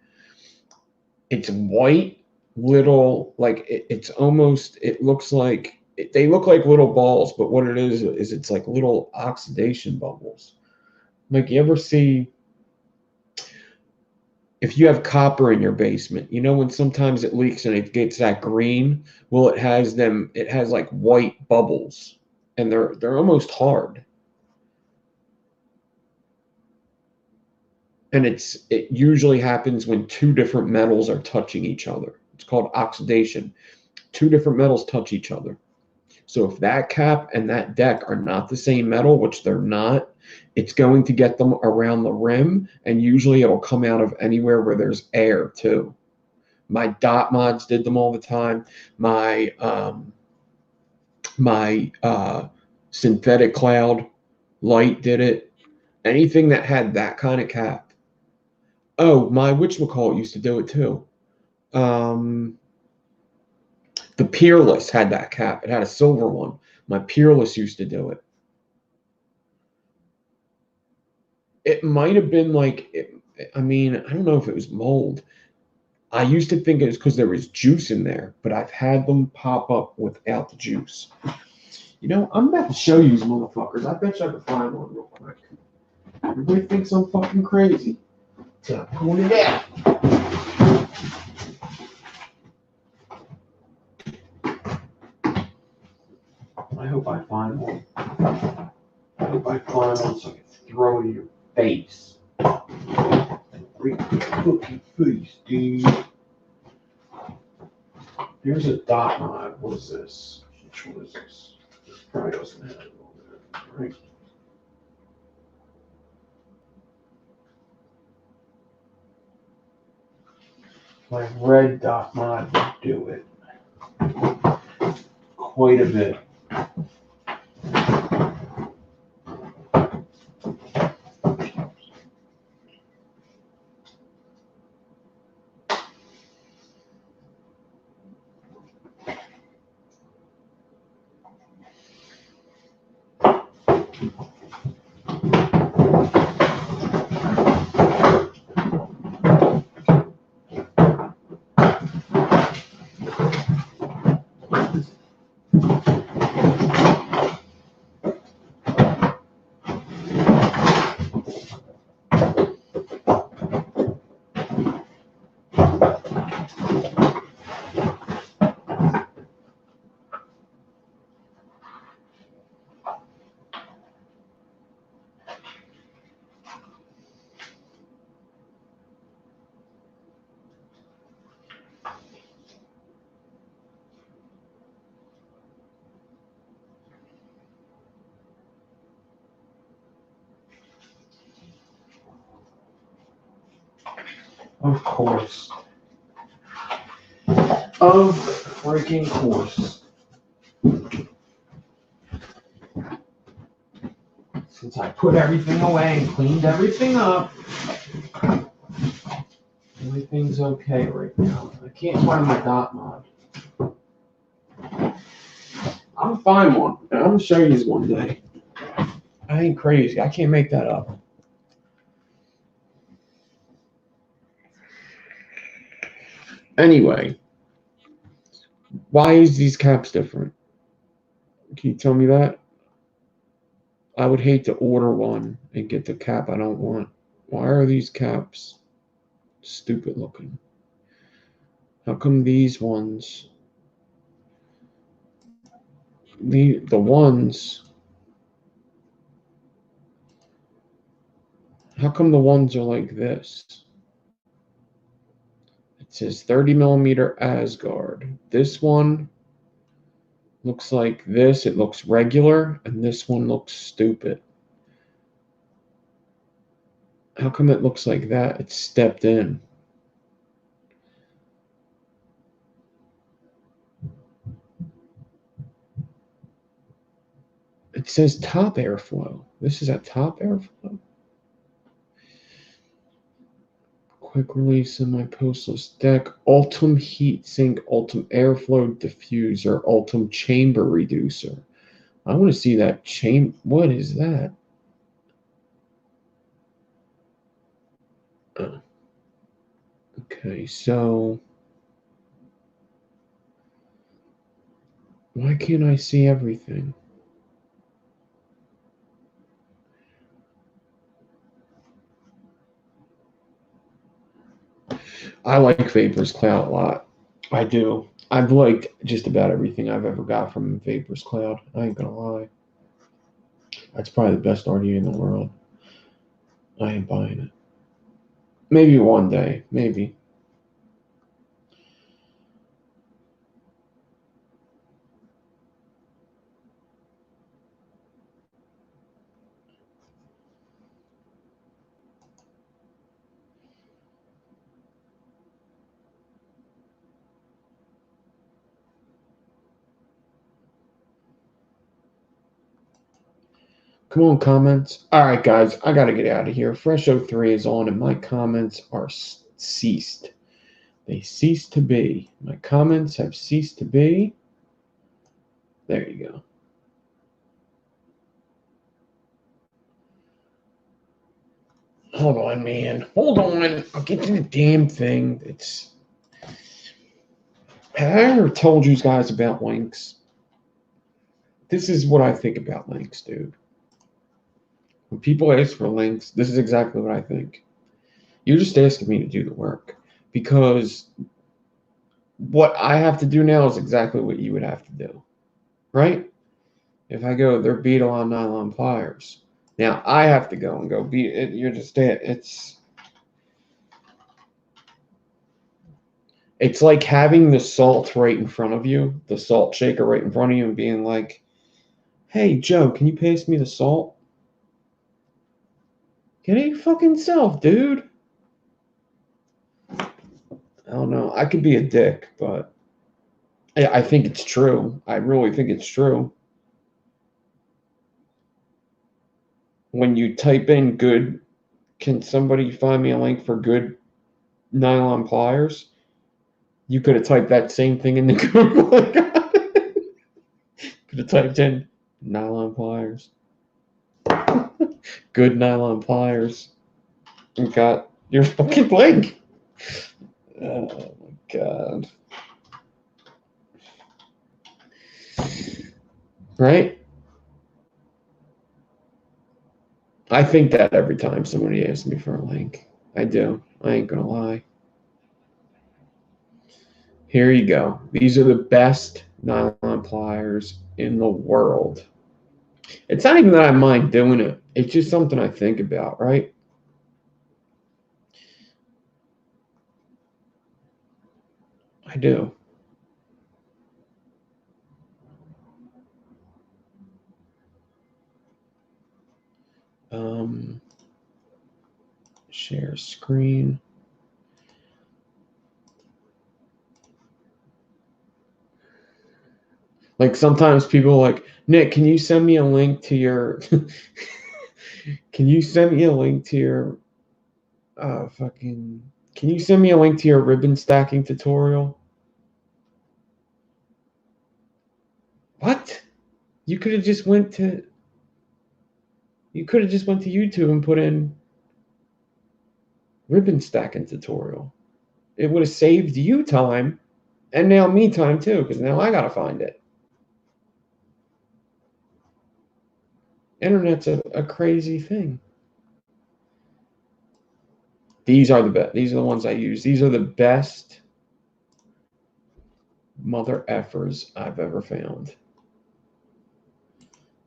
It's white, little, like it looks like, they look like little balls, but what it is it's like little oxidation bubbles. Like, you ever see, if you have copper in your basement, you know when sometimes it leaks and it gets that green? Well, it has like white bubbles, and they're almost hard. And it usually happens when two different metals are touching each other. It's called oxidation. Two different metals touch each other. So if that cap and that deck are not the same metal, which they're not, it's going to get them around the rim, and usually it'll come out of anywhere where there's air too. My dot mods did them all the time. My synthetic cloud light did it. Anything that had that kind of cap. Oh, my whatchamacallit used to do it too. The Peerless had that cap. It had a silver one. My Peerless used to do it. It might have been like, I mean, I don't know if it was mold. I used to think it was because there was juice in there, but I've had them pop up without the juice. You know, I'm about to show you these motherfuckers. I bet you I can find one real quick. Everybody thinks I'm fucking crazy. So I point it out. I hope I find one. I hope I find one so I can throw it in your face. Right in your fucking face, dude. Here's a dot mod. What is this? Which one is this? This probably doesn't have it on there, right? My red dot mod would do it. quite a bit. Of course. Of freaking course. Since I put everything away and cleaned everything up, everything's okay right now. I can't find my dot mod. I'm gonna find one, and I'm gonna show you this one day. I ain't crazy. I can't make that up. Anyway, why is these caps different? Can you tell me that? I would hate to order one and get the cap I don't want. Why are these caps stupid looking? How come these ones, the ones, how come the ones are like this? It says 30 millimeter Asgard. This one looks like this. It looks regular, and this one looks stupid. How come it looks like that? It's stepped in. It says top airflow. This is a top airflow. Quick release semi-postless deck. Ultim heat sink, Ultim airflow diffuser, Ultim chamber reducer. I want to see that chamber. What is that? Oh. Okay, so why can't I see everything? I like Vapors Cloud a lot. I do. I've liked just about everything I've ever got from Vapors Cloud. I ain't gonna lie. That's probably the best RDA in the world. I ain't buying it. Maybe one day. Maybe. Come on, comments. All right, guys, I got to get out of here. Fresh 03 is on, and my comments are ceased. They cease to be. My comments have ceased to be. There you go. Hold on, man. Hold on. I'll get to the damn thing. Have I ever told you guys about links? This is what I think about links, dude. When people ask for links, this is exactly what I think. You're just asking me to do the work, because what I have to do now is exactly what you would have to do, right? If I go, they're beetle on nylon pliers. Now I have to go and go beat. You're just it's like having the salt right in front of you, the salt shaker right in front of you, and being like, "Hey Joe, can you pass me the salt?" Get a fucking self, dude. I don't know. I could be a dick, but I think it's true. I really think it's true. When you type in good, can somebody find me a link for good nylon pliers? You could have typed that same thing in the Google. Could have typed in nylon pliers. Good nylon pliers. You got your fucking link. Oh my god. Right? I think that every time somebody asks me for a link. I do. I ain't gonna lie. Here you go. These are the best nylon pliers in the world. It's not even that I mind doing it. It's just something I think about, right? I do. Share screen. Like sometimes people are like, Nick, can you send me a link to your can you send me a link to your fucking can you send me a link to your ribbon stacking tutorial? What? You could have just went to YouTube and put in ribbon stacking tutorial. It would have saved you time and now me time too, because now I gotta find it. Internet's a crazy thing. These are the best. These are the ones I use. These are the best mother effers I've ever found.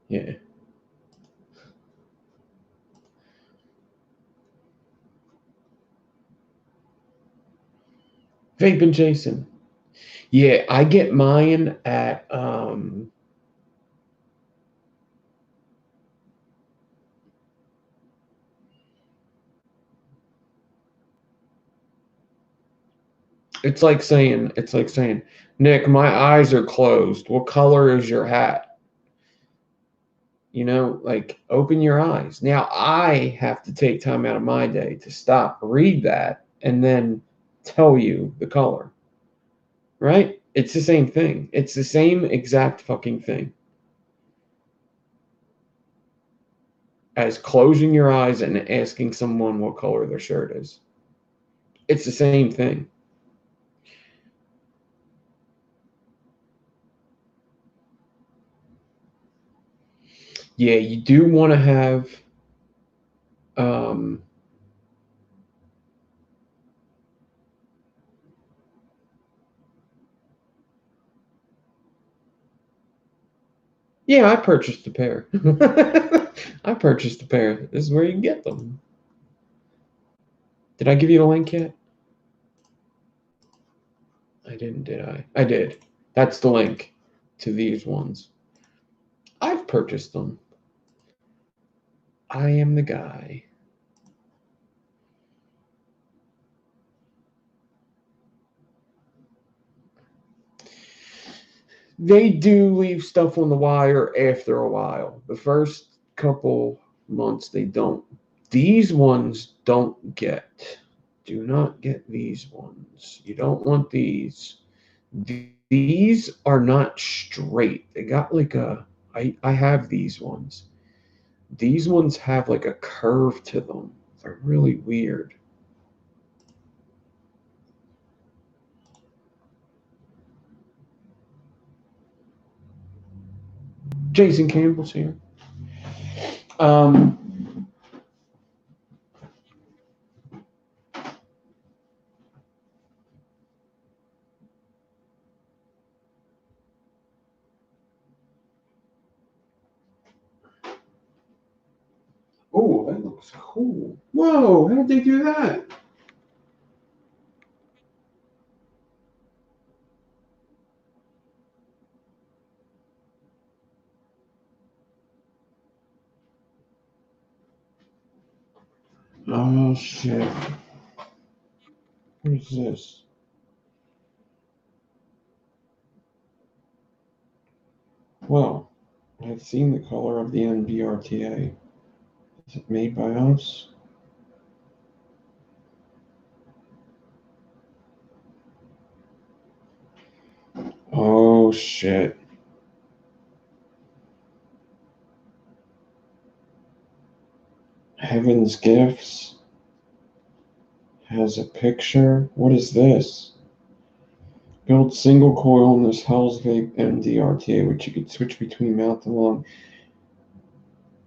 Yeah. Vaping Jason. Yeah, I get mine at it's like saying, Nick, my eyes are closed. What color is your hat? You know, like open your eyes. Now I have to take time out of my day to stop, read that, and then tell you the color. Right? It's the same thing. It's the same exact fucking thing as closing your eyes and asking someone what color their shirt is. It's the same thing. Yeah, you do want to have um, yeah, I purchased a pair. I purchased a pair. This is where you can get them. Did I give you the link yet? I didn't, did I? I did. That's the link to these ones. I've purchased them. I am the guy. They do leave stuff on the wire after a while. The first couple months, they don't. These ones don't get. Do not get these ones. You don't want these. These are not straight. They got like a. I have these ones. These ones have like a curve to them. They're really weird. Jason Campbell's here. Um, oh, that looks cool. Whoa, how did they do that? Oh, shit. Where's this? Well, I've seen the color of the NVRTA. Is it made by us? Oh, shit. Heaven's Gifts has a picture. What is this? Build single coil in this Hell's Vape NDRTA, which you could switch between mouth and lung.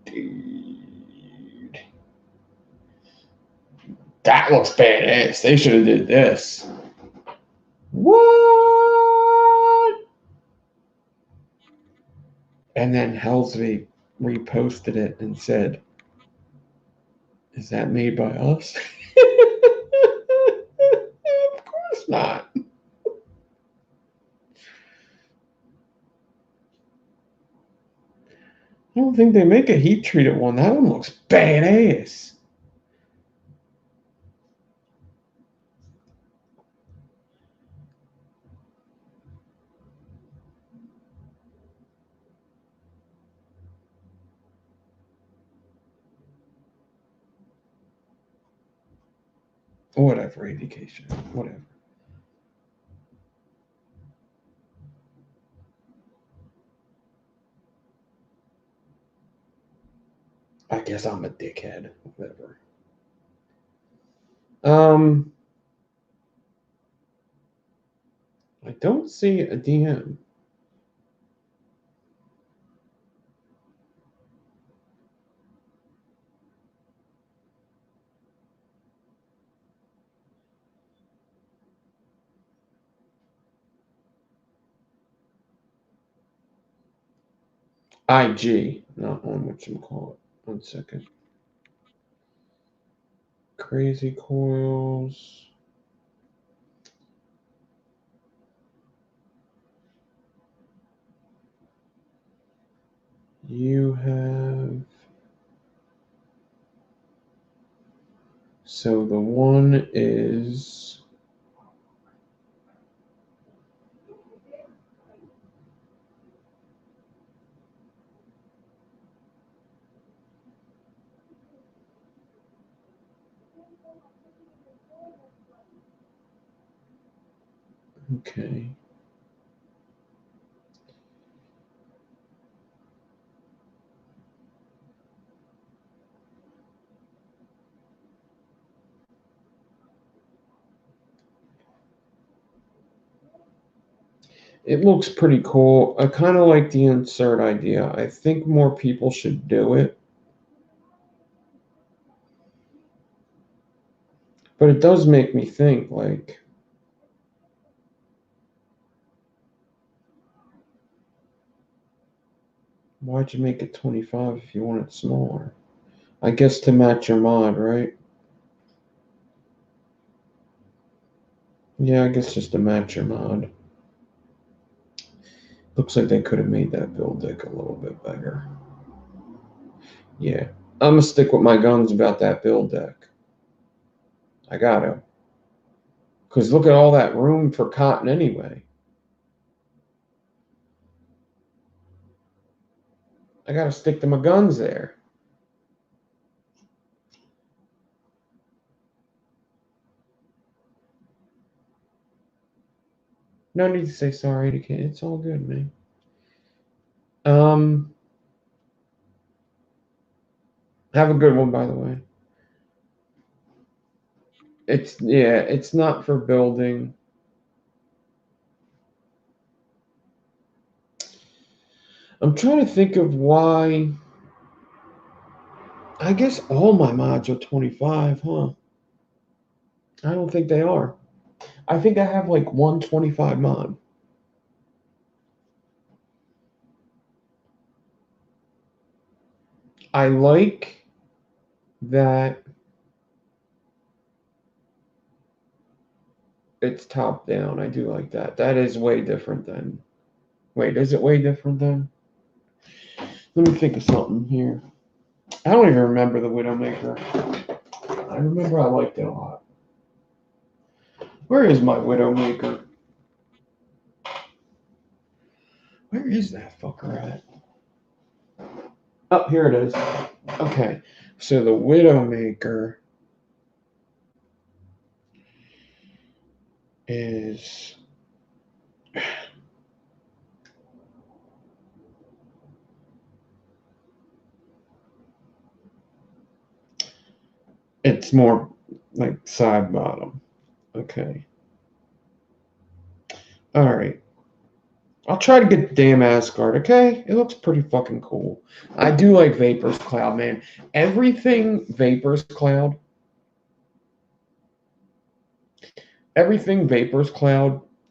Dude. That looks badass. They should have did this. What? And then Hell's Vape reposted it and said, is that made by us? Of course not. I don't think they make a heat treated one. That one looks badass. Whatever, education. Whatever. I guess I'm a dickhead. Whatever. I don't see a DM. IG, not on whatchamacallit. 1 second. Crazy coils. You have. So the one is. Okay. It looks pretty cool. I kind of like the insert idea. I think more people should do it. But it does make me think, like, why'd you make it 25 if you want it smaller? I guess to match your mod, right? Yeah, I guess just to match your mod. Looks like they could have made that build deck a little bit bigger. Yeah. I'm going to stick with my guns about that build deck. I got to. Because look at all that room for cotton anyway. I got to stick to my guns there. No need to say sorry to Kate. It's all good, man. Have a good one, by the way. It's not for building. I'm trying to think of why. I guess all my mods are 25, huh? I don't think they are. I think I have like 125 mod. I like that it's top down. I do like that. That is way different than. Wait, is it way different than? Let me think of something here. I don't even remember the Widowmaker. I remember I liked it a lot. Where is my Widowmaker? Where is that fucker at? Oh, here it is. Okay, so the Widowmaker is it's more like side bottom. Okay. All right. I'll try to get the damn Asgard, okay? It looks pretty fucking cool. I do like Vapor's Cloud, man. Everything Vapor's Cloud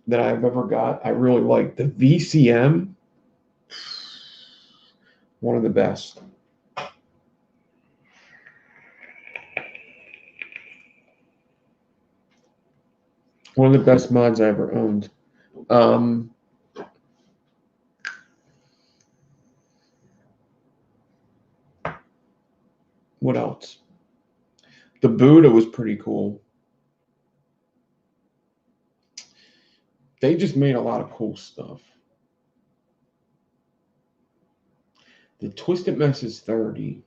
that I've ever got, I really like. The VCM, one of the best. One of the best mods I ever owned. What else? The Buddha was pretty cool. They just made a lot of cool stuff. The Twisted Messes 30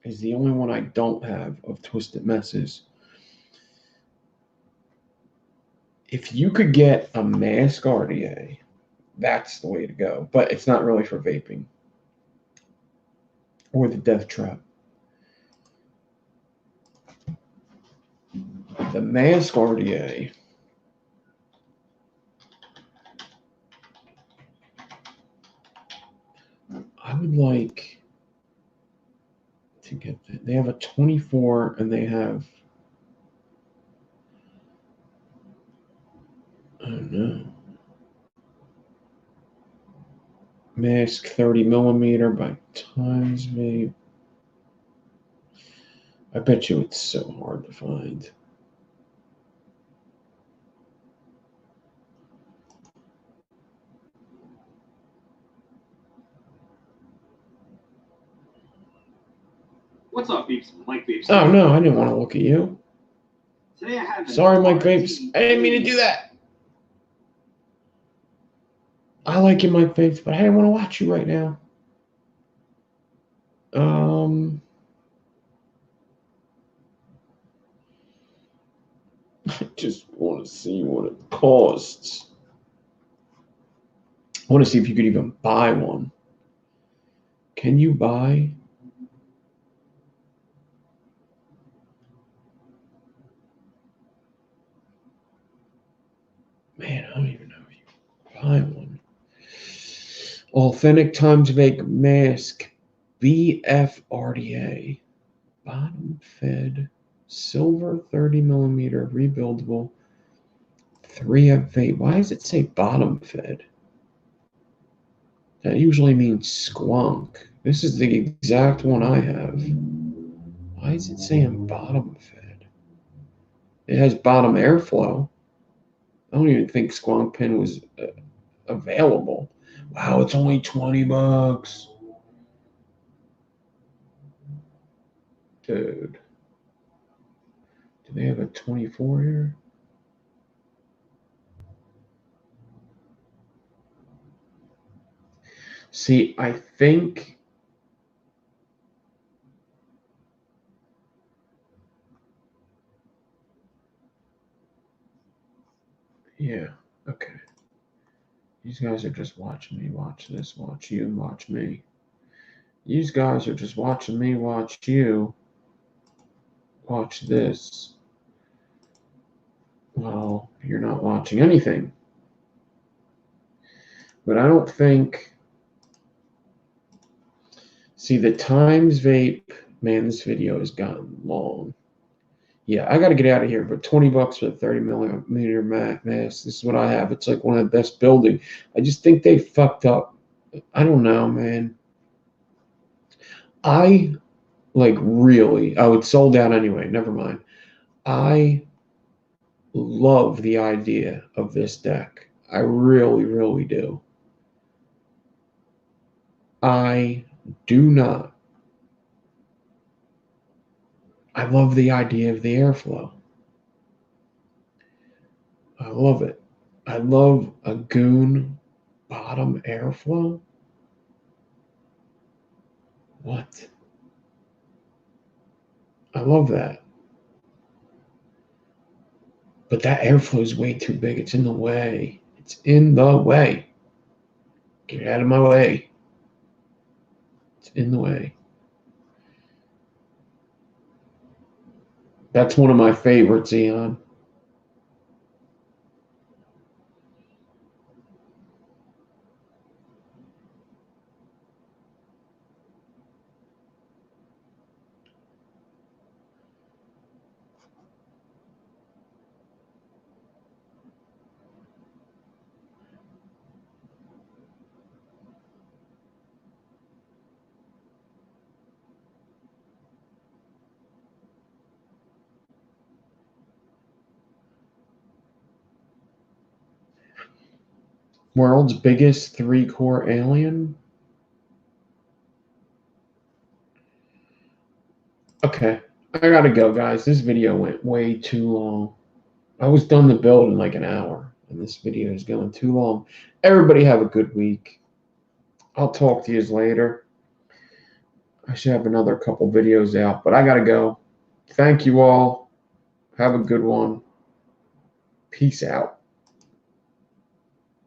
is the only one I don't have of Twisted Messes. If you could get a mask RDA, that's the way to go. But it's not really for vaping. Or the Death Trap. The mask RDA. I would like to get that. They have a 24 and they have, I don't know, mask 30 millimeter by Times Vape. I bet you it's so hard to find. What's up, Beeps? Mike Beeps. Oh no, I didn't want to look at you. Today I have Sorry, Mike Vapes. I didn't mean to do that. I like you, Mike Vapes, but I didn't want to watch you right now. I just want to see what it costs. I want to see if you could even buy one. Can you buy? Man, I don't even know if you can buy one. Authentic Times Vape mask, BF RDA, bottom fed, silver 30 millimeter rebuildable, 3F vape. Why does it say bottom fed? That usually means squonk. This is the exact one I have. Why is it saying bottom fed? It has bottom airflow. I don't even think Squonk Pen was available. Wow, it's only $20. Dude. Do they have a 24 here? See, I think yeah, okay. These guys are just watching me watch this, watch you, watch me. These guys are just watching me watch you watch this. Well, you're not watching anything. But I don't think. See, the Times Vape, man, this video has gotten long. Yeah, I got to get out of here, but $20 for the 30 millimeter mask. This is what I have. It's like one of the best building. I just think they fucked up. I don't know, man. I it's sold out anyway. Never mind. I love the idea of this deck. I really, really do. I do not. I love the idea of the airflow. I love it. I love a goon bottom airflow? What? I love that. But that airflow is way too big. It's in the way. It's in the way. Get out of my way. It's in the way. That's one of my favorites, Eon. World's biggest 3-core alien? Okay, I gotta go, guys. This video went way too long. I was done the build in like an hour, and this video is going too long. Everybody have a good week. I'll talk to you later. I should have another couple videos out, but I gotta go. Thank you all. Have a good one. Peace out.